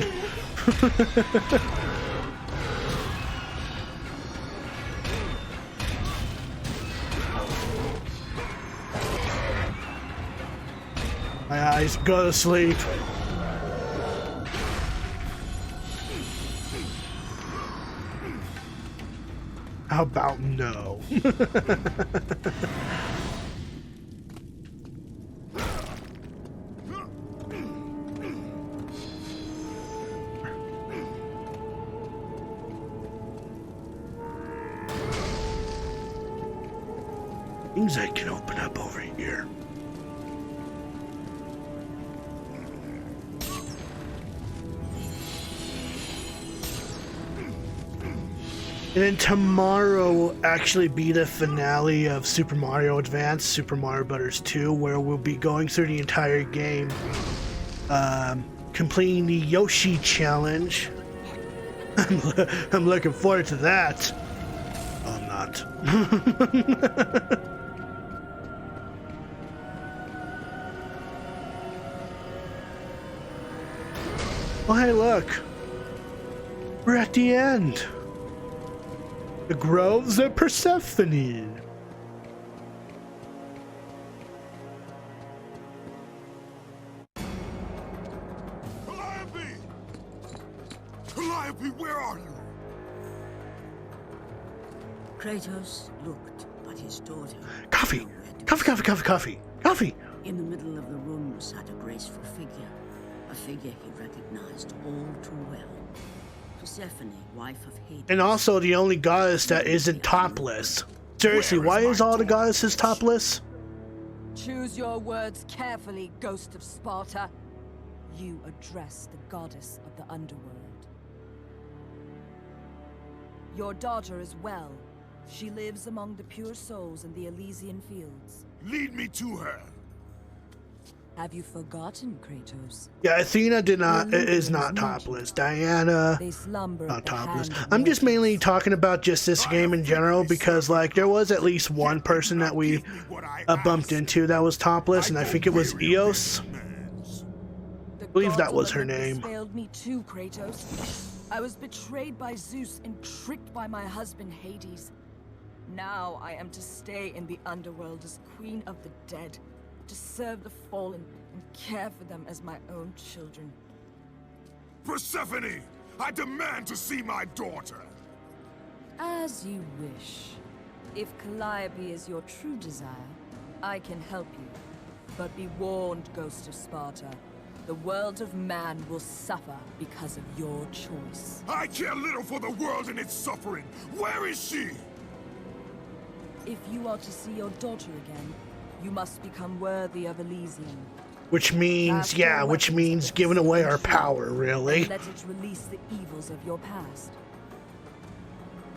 My eyes go to sleep. How about no? Things I can open up over here. And then tomorrow will actually be the finale of Super Mario Advance, Super Mario Bros. 2, where we'll be going through the entire game, completing the Yoshi challenge. I'm looking forward to that. Oh, I'm not. Oh, hey, look. We're at the end. The groves of Persephone. Calliope! Calliope, where are you? Kratos looked, but his daughter... Coffee! nowhere to be Coffee, seen. coffee, coffee, coffee! Coffee! In the middle of the room sat a graceful figure, a figure he recognized all too well. Persephone, wife of Hades. And also the only goddess that isn't topless. Seriously, why is all the goddesses topless? Choose your words carefully, Ghost of Sparta. You address the goddess of the underworld. Your daughter is well. She lives among the pure souls in the Elysian fields. Lead me to her. Have you forgotten, Kratos? Yeah, Athena is not topless. Diana, They slumber not at the topless. hand of I'm just mortals. mainly talking about just this game in general because, like, there was at least one person that we bumped into that was topless, and I think it was Eos. The believe that gods was of her Olympus name. failed me too, Kratos. I was betrayed by Zeus and tricked by my husband Hades. Now I am to stay in the underworld as queen of the dead, to serve the fallen and care for them as my own children. Persephone! I demand to see my daughter! As you wish. If Calliope is your true desire, I can help you. But be warned, Ghost of Sparta. The world of man will suffer because of your choice. I care little for the world and its suffering! Where is she? If you are to see your daughter again, you must become worthy of Elysium. Which means, yeah, which means giving away our power, really. And let it release the evils of your past.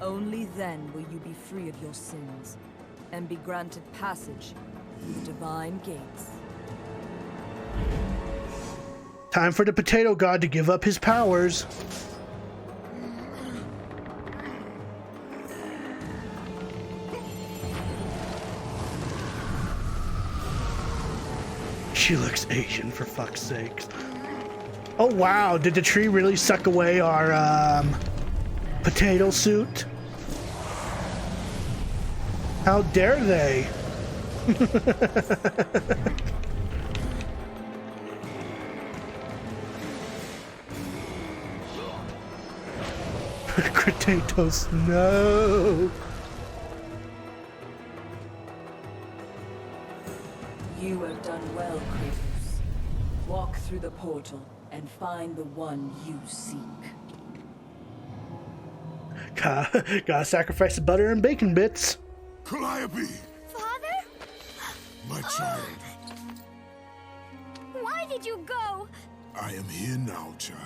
Only then will you be free of your sins, and be granted passage through divine gates. Time for the potato god to give up his powers. She looks Asian, for fuck's sake. Oh wow, did the tree really suck away our potato suit? How dare they? Kratos, no! You have done well, Kratos. Walk through the portal and find the one you seek. Gotta sacrifice the butter and bacon bits. Calliope! Father? My child, Why did you go? I am here now, child.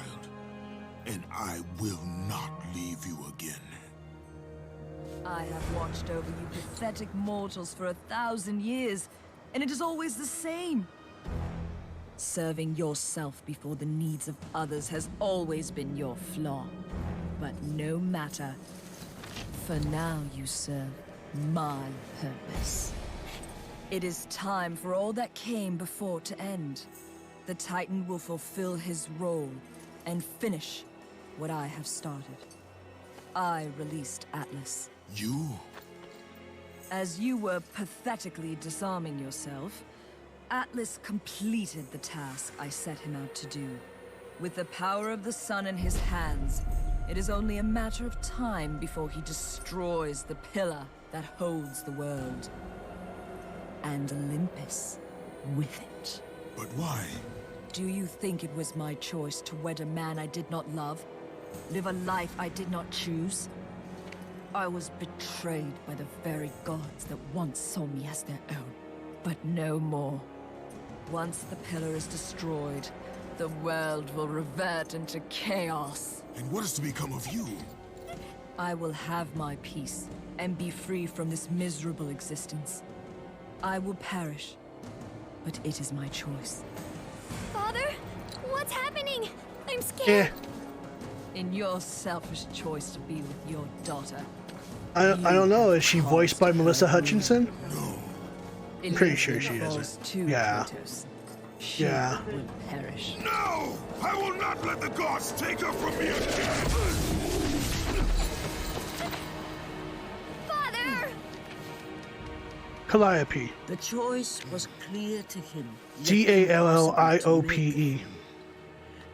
And I will not leave you again. I have watched over you pathetic mortals for 1,000 years, and it is always the same. Serving yourself before the needs of others has always been your flaw. But no matter. For now you serve my purpose. It is time for all that came before to end. The Titan will fulfill his role and finish what I have started. I released Atlas. You? As you were pathetically disarming yourself, Atlas completed the task I set him out to do. With the power of the sun in his hands, it is only a matter of time before he destroys the pillar that holds the world. And Olympus with it. But why? Do you think it was my choice to wed a man I did not love? Live a life I did not choose? I was betrayed by the very gods that once saw me as their own, but no more. Once the pillar is destroyed, the world will revert into chaos. And what is to become of you? I will have my peace and be free from this miserable existence. I will perish, but it is my choice. Father? What's happening? I'm Eh, scared. In your selfish choice to be with your daughter. I don't know. Is she voiced by Melissa Hutchinson? No. I'm pretty sure she Elysium is. falls too, Yeah. Kratos. She Yeah. will perish. No! I will not let the gods take her from me again! Father! Calliope. The choice was clear to him. Calliope.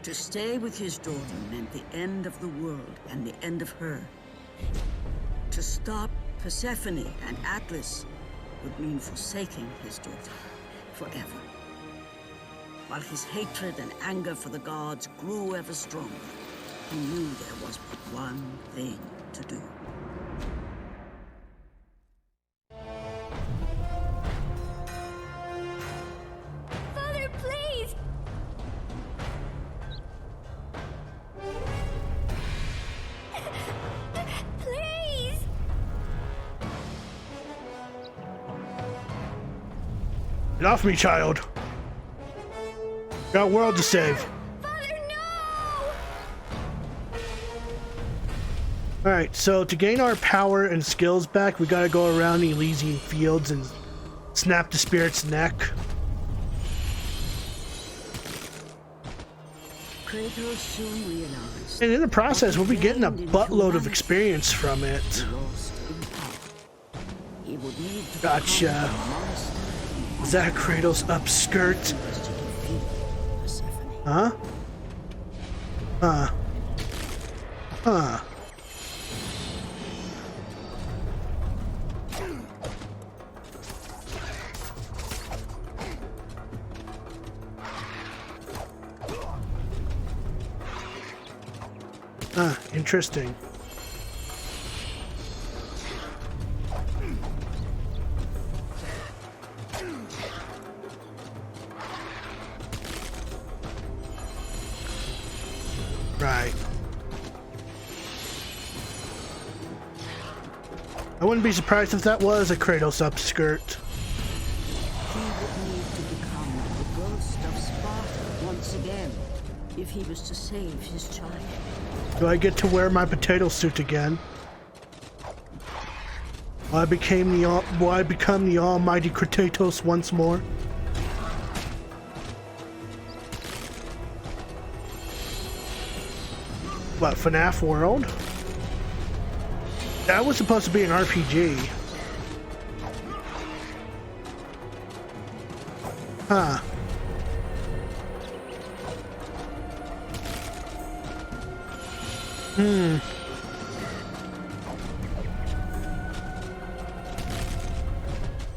To stay with his daughter meant the end of the world and the end of her. To stop Persephone and Atlas would mean forsaking his daughter forever. While his hatred and anger for the gods grew ever stronger, he knew there was but one thing to do. Father, please! Please! Get off me, child. Got a world to save. Father, no! Alright, so to gain our power and skills back, we gotta go around the Elysian fields and snap the spirit's neck. Kratos soon realized And in the process, we'll be getting a gained in buttload of humanity, experience from it. he lost in power. He would need to Gotcha. become a monster Is that Kratos upskirt? to defeat Persephone. Huh? Huh. Huh. Huh, interesting. Right. I wouldn't be surprised if that was a Kratos upskirt. He would need to become the ghost of Sparta once again if he was to save his child. Do I get to wear my potato suit again? Will I become the almighty Kratos once more? What, FNAF World? That was supposed to be an RPG. Huh.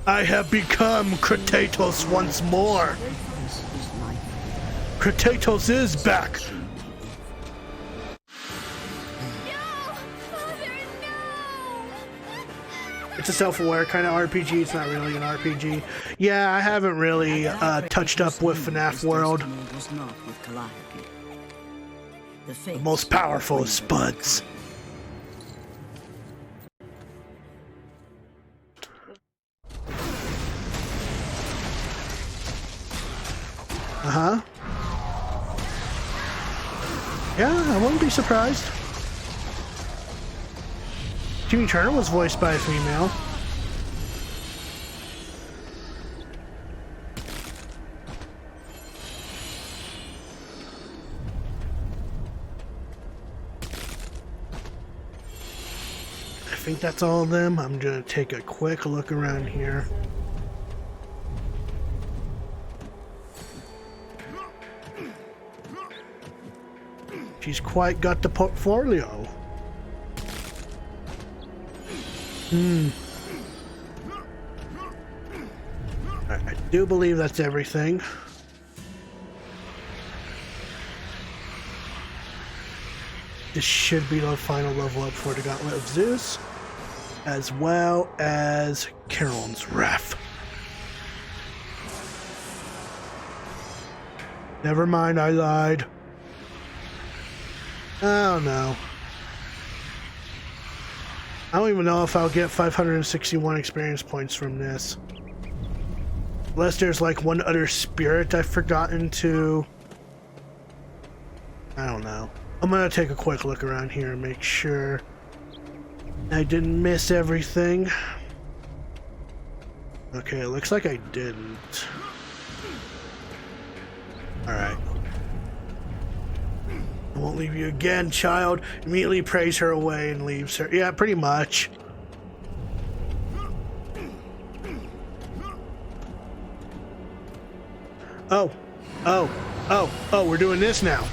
I have become Kratos once more. This is life. Kratos is back. No! Father, no! It's a self-aware kind of RPG. It's not really an RPG. Yeah, I haven't really touched up with FNAF World. Was not with Calliope. The fates Most powerful of Spuds. Uh-huh. Yeah, I wouldn't be surprised. Jimmy Turner was voiced by a female. I think that's all of them. I'm gonna take a quick look around here. She's quite got the portfolio. I do believe that's everything. This should be the final level up for the Gauntlet of Zeus, as well as Charon's Wrath. Never mind, I lied. Oh no. I don't even know if I'll get 561 experience points from this. Unless there's like one other spirit I've forgotten to... I don't know. I'm gonna take a quick look around here and make sure I didn't miss everything. Okay, it looks like I didn't. Alright. I won't leave you again, child. Immediately prays her away and leaves her. Yeah, pretty much. Oh. Oh. Oh. Oh, we're doing this now.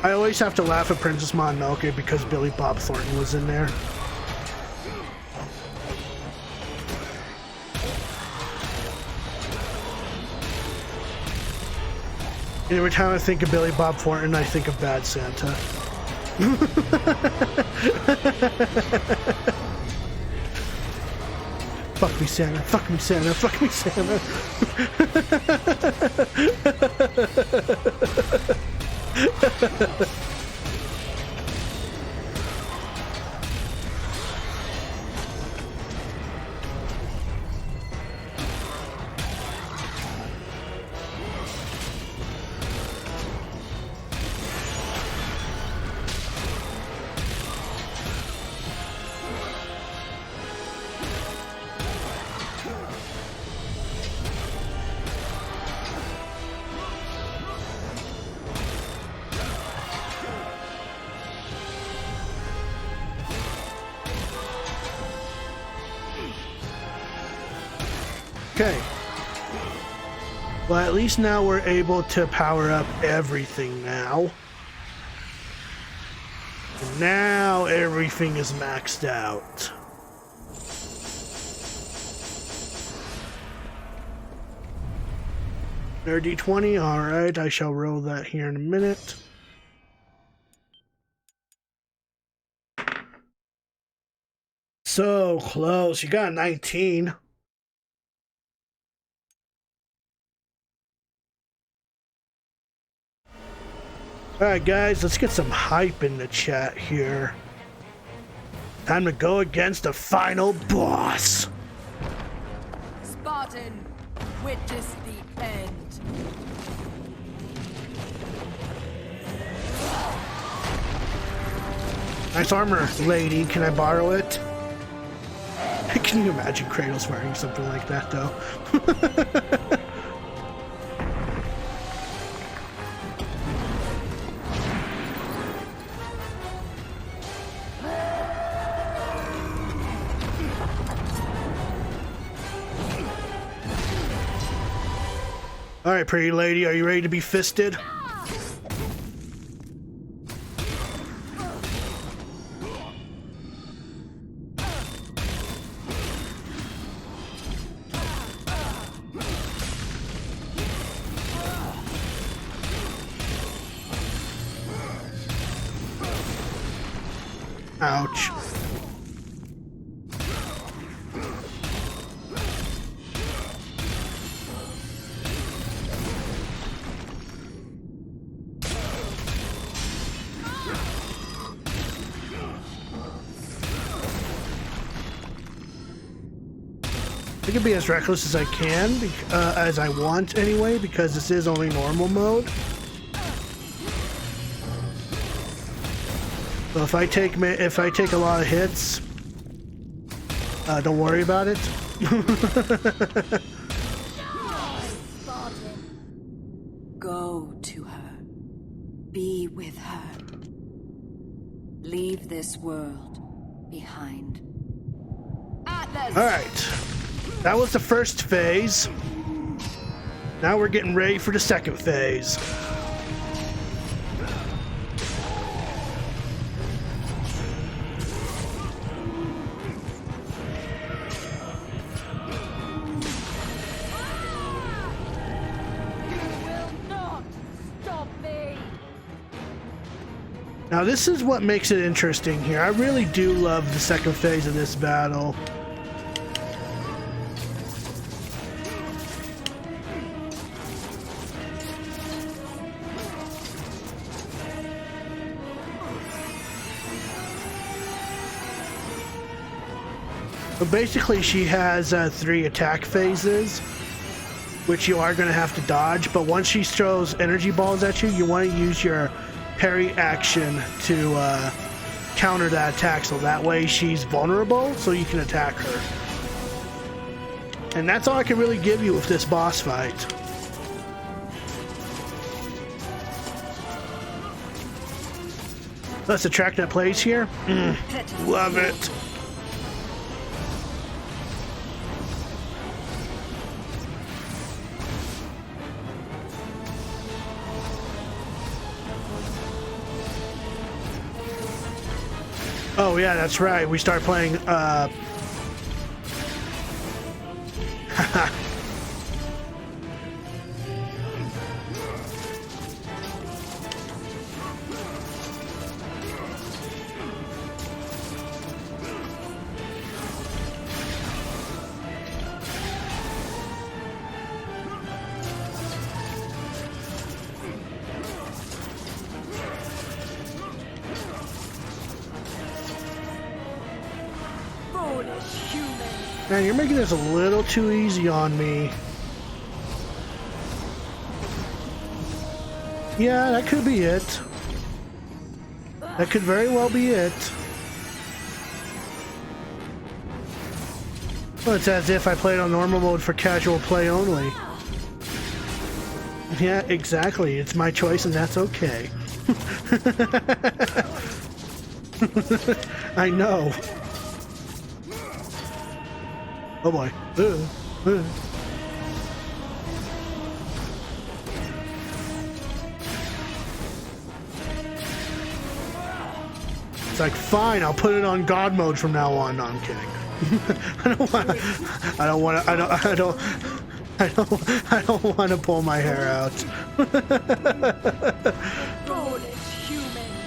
I always have to laugh at Princess Mononoke because Billy Bob Thornton was in there. And every time I think of Billy Bob Thornton, I think of Bad Santa. Fuck me, Santa. Fuck me, Santa. Fuck me, Santa. Okay. Well, at least now we're able to power up everything now. And now everything is maxed out. Their D20, alright, I shall roll that here in a minute. So close, you got a 19. Alright guys, let's get some hype in the chat here. Time to go against the final boss. Spartan, witness the end. Nice armor, lady. Can I borrow it? Can you imagine Kratos wearing something like that though? All right, pretty lady, are you ready to be fisted? Ouch. I can be as reckless as I can, as I want anyway, because this is only normal mode. So if I take a lot of hits, don't worry about it. Go to her. Be with her. Leave this world behind. Atlas! All right. That was the first phase. Now we're getting ready for the second phase. Now this is what makes it interesting here. I really do love the second phase of this battle. So basically she has 3 attack phases. which you are going to have to dodge, but once she throws energy balls at you, you want to use your parry action to counter that attack, so that way she's vulnerable, so you can attack her. And that's all I can really give you with this boss fight. That's the track that plays here. Love it. Oh yeah, that's right. We start playing Man, you're making this a little too easy on me. Yeah, that could be it. That could very well be it. Well, it's as if I played on normal mode for casual play only. Yeah, exactly. It's my choice and that's okay. I know. Oh boy. It's like, fine, I'll put it on God mode from now on. No, I'm kidding. I don't want to pull my hair out.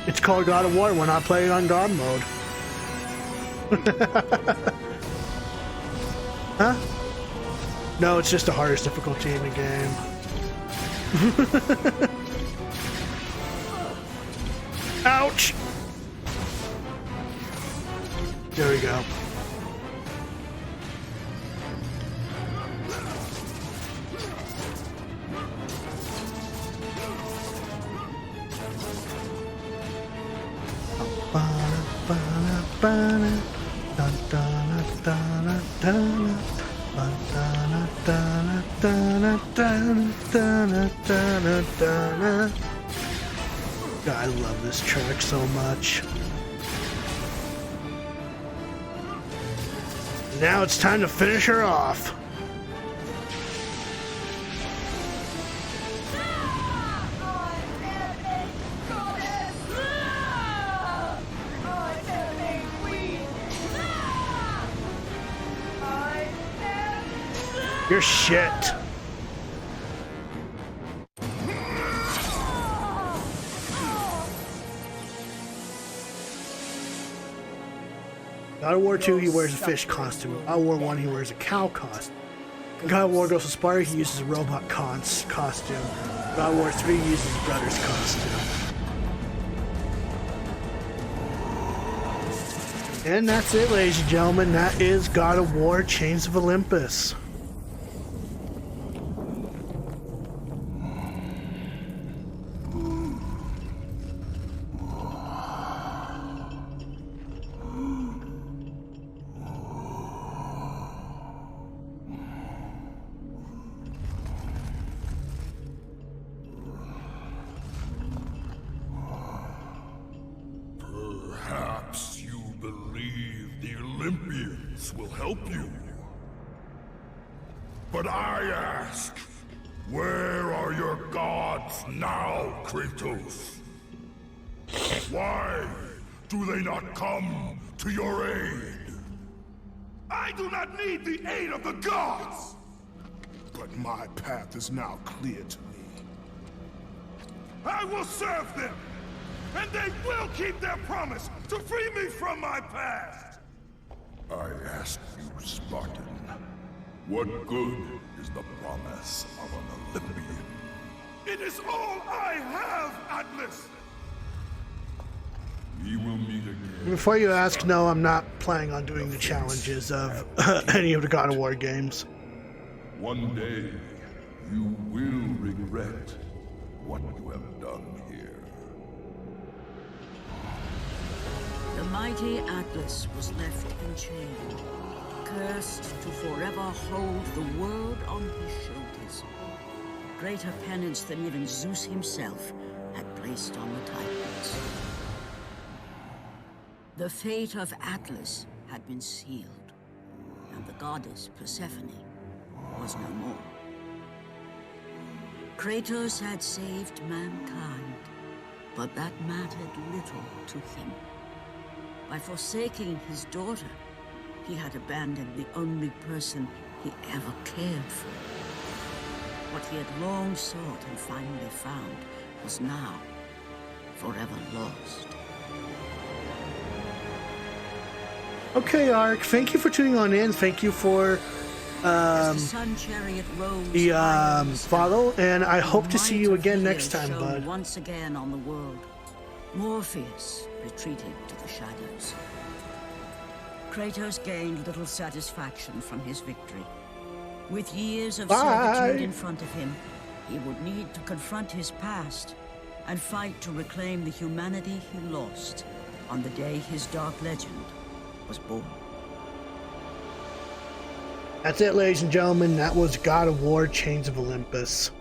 It's called God of War. We're not playing on God mode. Huh? No, it's just the hardest difficulty in the game. Ouch! There we go. God, I love this track so much. Now it's time to finish her off. You're shit. God of War 2, he wears a fish costume. God of War 1, he wears a cow costume. God of War Ghost of Sparta, he uses a robot costume. God of War 3 uses his brother's costume. And that's it, ladies and gentlemen. That is God of War Chains of Olympus. Perhaps you believe the Olympians will help you. But I ask, where are your gods now, Kratos? Why do they not come to your aid? I do not need the aid of the gods! But my path is now clear to me. I will serve them! And they will keep their promise to free me from my past! I ask you, Spartan, what good is the promise of an Olympian? It is all I have, Atlas! We will meet again. Before you ask, no, I'm not planning on doing the challenges of any of the God of War games. One day, you will regret what you have done here. The mighty Atlas was left enchained, cursed to forever hold the world on his shoulders. Greater penance than even Zeus himself had placed on the Titans. The fate of Atlas had been sealed, and the goddess Persephone was no more. Kratos had saved mankind, but that mattered little to him. By forsaking his daughter, he had abandoned the only person he ever cared for. What he had long sought and finally found was now forever lost. Okay, Ark, thank you for tuning on in. Thank you for As the sun chariot rose the high in the sky, follow, and I the hope to see might you of again Helios next time, shone bud. once again on the world. Morpheus retreated to the shadows. Kratos gained little satisfaction from his victory. With years of servitude in front of him, he would need to confront his past and fight to reclaim the humanity he lost on the day his dark legend was born. That's it, ladies and gentlemen. That was God of War Chains of Olympus.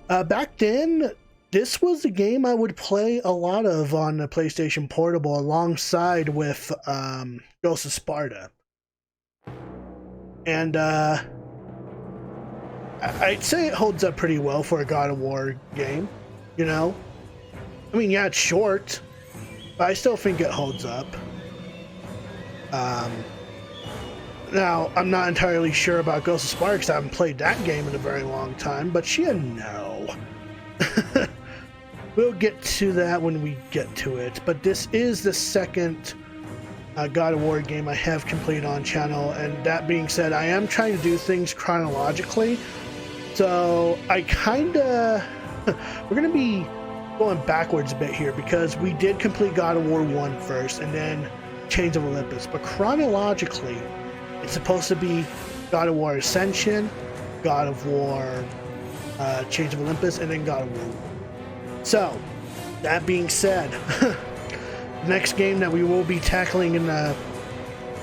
Back then, this was a game I would play a lot of on the PlayStation Portable alongside with Ghost of Sparta. And I'd say it holds up pretty well for a God of War game, you know? I mean, yeah, it's short, but I still think it holds up. Now, I'm not entirely sure about Ghost of Sparta because I haven't played that game in a very long time, but you know. We'll get to that when we get to it, but this is the second God of War game I have completed on channel, and that being said, I am trying to do things chronologically, so I kinda... we're gonna be going backwards a bit here because we did complete God of War 1 first, and then Chains of Olympus, but chronologically, it's supposed to be God of War Ascension, God of War Chains of Olympus, and then God of War. So, that being said, the next game that we will be tackling in the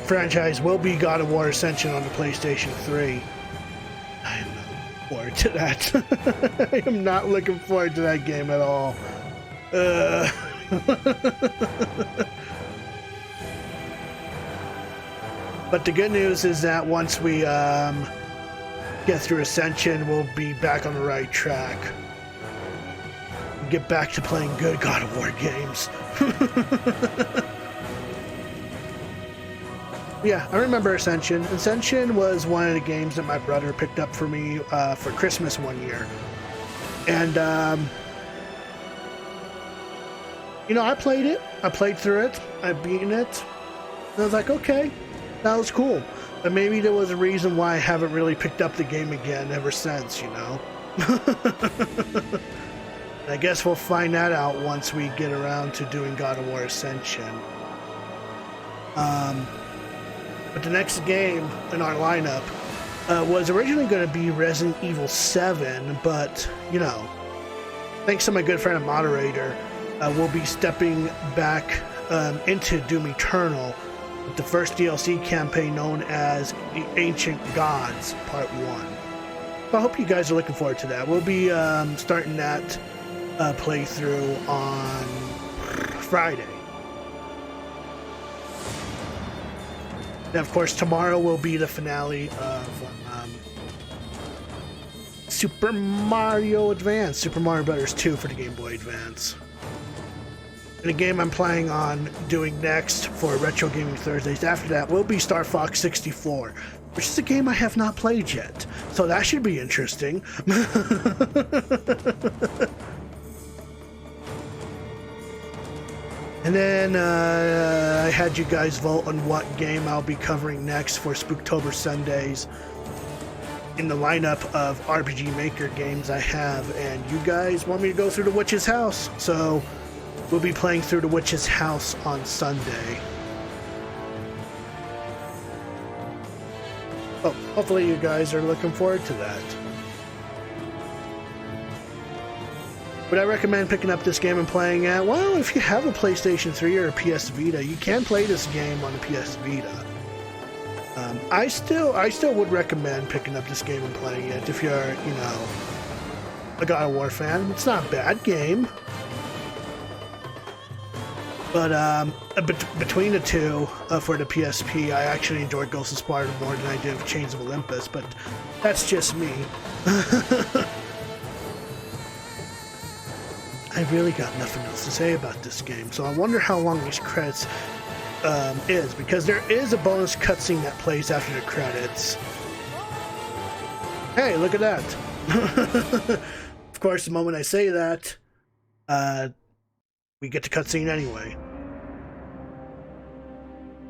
franchise will be God of War Ascension on the PlayStation 3. I am not looking forward to that. I am not looking forward to that game at all. But the good news is that once we get through Ascension, we'll be back on the right track. Get back to playing good God of War games. Yeah, I remember Ascension. Ascension was one of the games that my brother picked up for me for Christmas one year. And, you know, I played it. I played through it. I've beaten it. And I was like, okay, that was cool. But maybe there was a reason why I haven't really picked up the game again ever since, you know? I guess we'll find that out once we get around to doing God of War Ascension. But the next game in our lineup was originally going to be Resident Evil 7, but, you know, thanks to my good friend and moderator, we'll be stepping back into Doom Eternal with the first DLC campaign known as The Ancient Gods Part 1. So I hope you guys are looking forward to that. We'll be starting that playthrough on Friday. And of course, tomorrow will be the finale of Super Mario Advance, Super Mario Bros. 2 for the Game Boy Advance. And the game I'm planning on doing next for Retro Gaming Thursdays after that will be Star Fox 64, which is a game I have not played yet. So that should be interesting. And then I had you guys vote on what game I'll be covering next for Spooktober Sundays in the lineup of RPG Maker games I have. And you guys want me to go through The Witch's House. So we'll be playing through The Witch's House on Sunday. Oh, hopefully you guys are looking forward to that. Would I recommend picking up this game and playing it? Well, if you have a PlayStation 3 or a PS Vita, you can play this game on the PS Vita. I still would recommend picking up this game and playing it if you're, you know, a God of War fan. It's not a bad game. But between the two, for the PSP, I actually enjoyed Ghost of Sparta more than I did Chains of Olympus, but that's just me. I really got nothing else to say about this game, so I wonder how long these credits is, because there is a bonus cutscene that plays after the credits. Hey, look at that. Of course, the moment I say that, we get the cutscene anyway.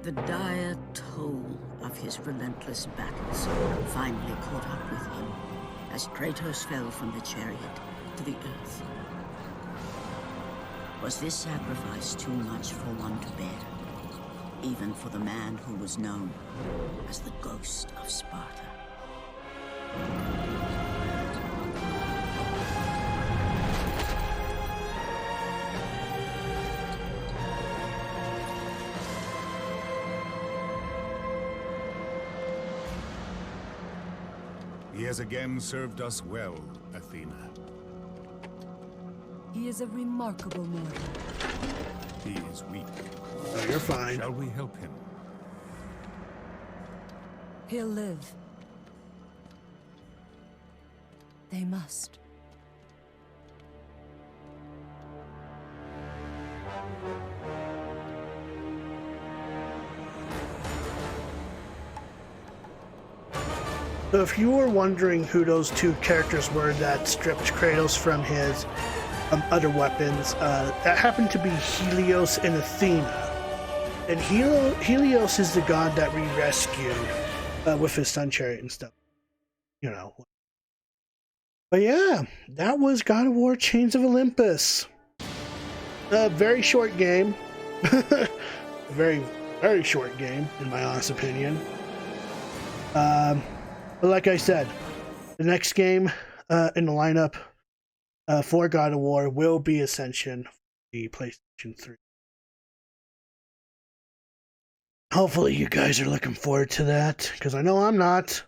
The dire toll of his relentless battles finally caught up with him as Kratos fell from the chariot to the earth. Was this sacrifice too much for one to bear, even for the man who was known as the Ghost of Sparta? He has again served us well, Athena. He is a remarkable mortal. He is weak. Oh, you're fine. Shall we help him? He'll live. They must. So if you were wondering who those two characters were that stripped Kratos from his other weapons, that happened to be Helios and Athena. And Helios is the god that we rescued with his sun chariot and stuff. You know. But yeah, that was God of War Chains of Olympus. A very short game. A very, very short game, in my honest opinion. But like I said, the next game in the lineup for God of War will be Ascension for the PlayStation 3. Hopefully you guys are looking forward to that, because I know I'm not.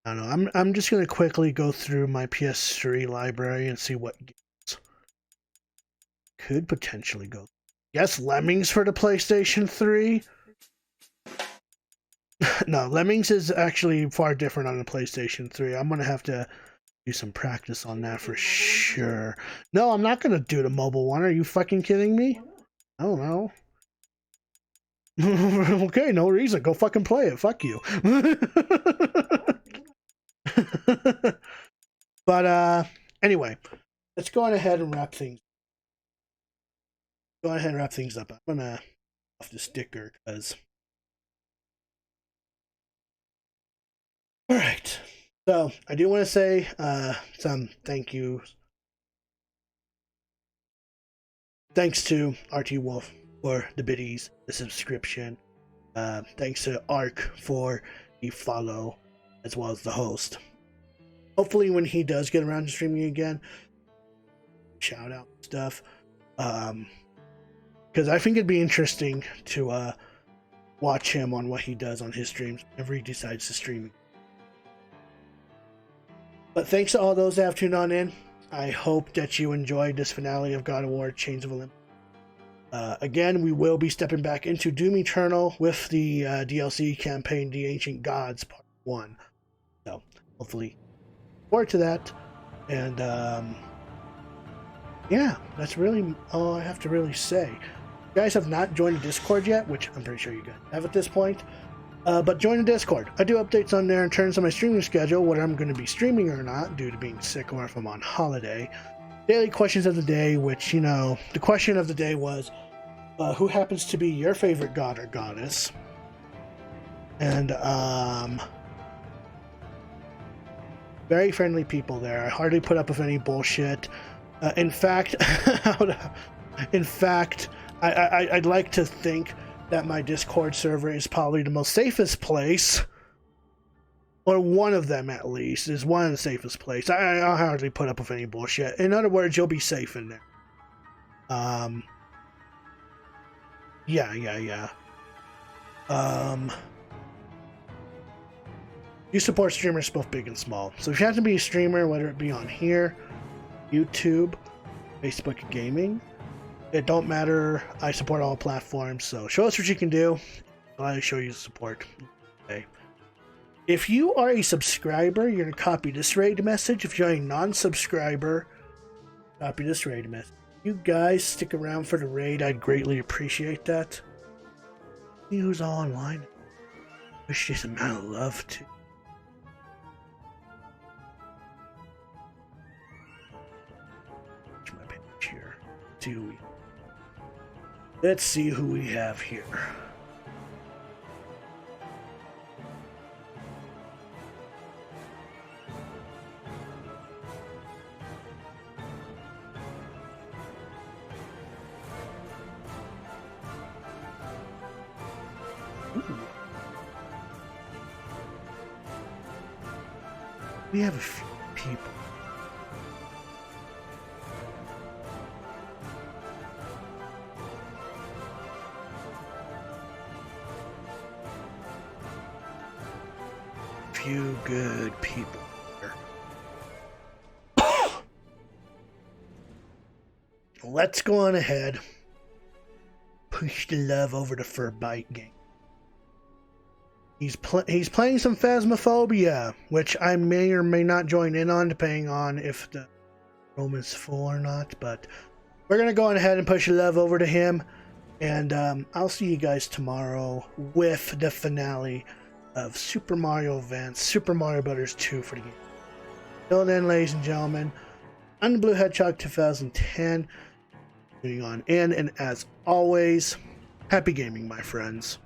I don't know. I'm just going to quickly go through my PS3 library and see what games could potentially go. Yes, Lemmings for the PlayStation 3. No, Lemmings is actually far different on the PlayStation 3. I'm going to have to do some practice on that for sure. No, I'm not going to do the mobile one. Are you fucking kidding me? I don't know. Okay, no reason. Go fucking play it. Fuck you. But, anyway, let's go on ahead and wrap things. Go on ahead and wrap things up. I'm going to off the sticker because... Alright, so I do want to say some thank yous. Thanks to RT Wolf for the biddies, the subscription. Thanks to Ark for the follow, as well as the host. Hopefully when he does get around to streaming again, shout out stuff. Because I think it'd be interesting to watch him on what he does on his streams whenever he decides to stream. But thanks to all those that have tuned on in. I hope that you enjoyed this finale of God of War Chains of Olympus. Again, we will be stepping back into Doom Eternal with the DLC campaign, The Ancient Gods Part 1. So, hopefully, forward to that. And, yeah, that's really all I have to really say. If you guys have not joined the Discord yet, which I'm pretty sure you guys have at this point, but join the Discord. I do updates on there in terms of my streaming schedule, whether I'm going to be streaming or not, due to being sick or if I'm on holiday. Daily questions of the day, which, you know, the question of the day was, who happens to be your favorite god or goddess? And, very friendly people there. I hardly put up with any bullshit. In fact, I'd like to think that my Discord server is probably the most safest place or one of them at least, is one of the safest places. I'll hardly put up with any bullshit. In other words, you'll be safe in there. Yeah. You support streamers both big and small. So if you have to be a streamer, whether it be on here, YouTube, Facebook gaming, it don't matter. I support all platforms, so show us what you can do. I'll show you support. Okay. If you are a subscriber, you're gonna copy this raid message. If you're a non-subscriber, copy this raid message. You guys stick around for the raid. I'd greatly appreciate that. See who's all online. Wish this amount of love to. My page here. Let's see who we have here. We have a few people. Few good people here. Let's go on ahead. Push the love over to Furbite Game. He's playing some Phasmophobia, which I may or may not join in on, depending on if the room is full or not. But we're gonna go on ahead and push the love over to him, and I'll see you guys tomorrow with the finale of Super Mario Advance, Super Mario Bros. 2 for the game. Till then, ladies and gentlemen, I'm the Blue Hedgehog 2010. Moving on in, and as always, happy gaming, my friends.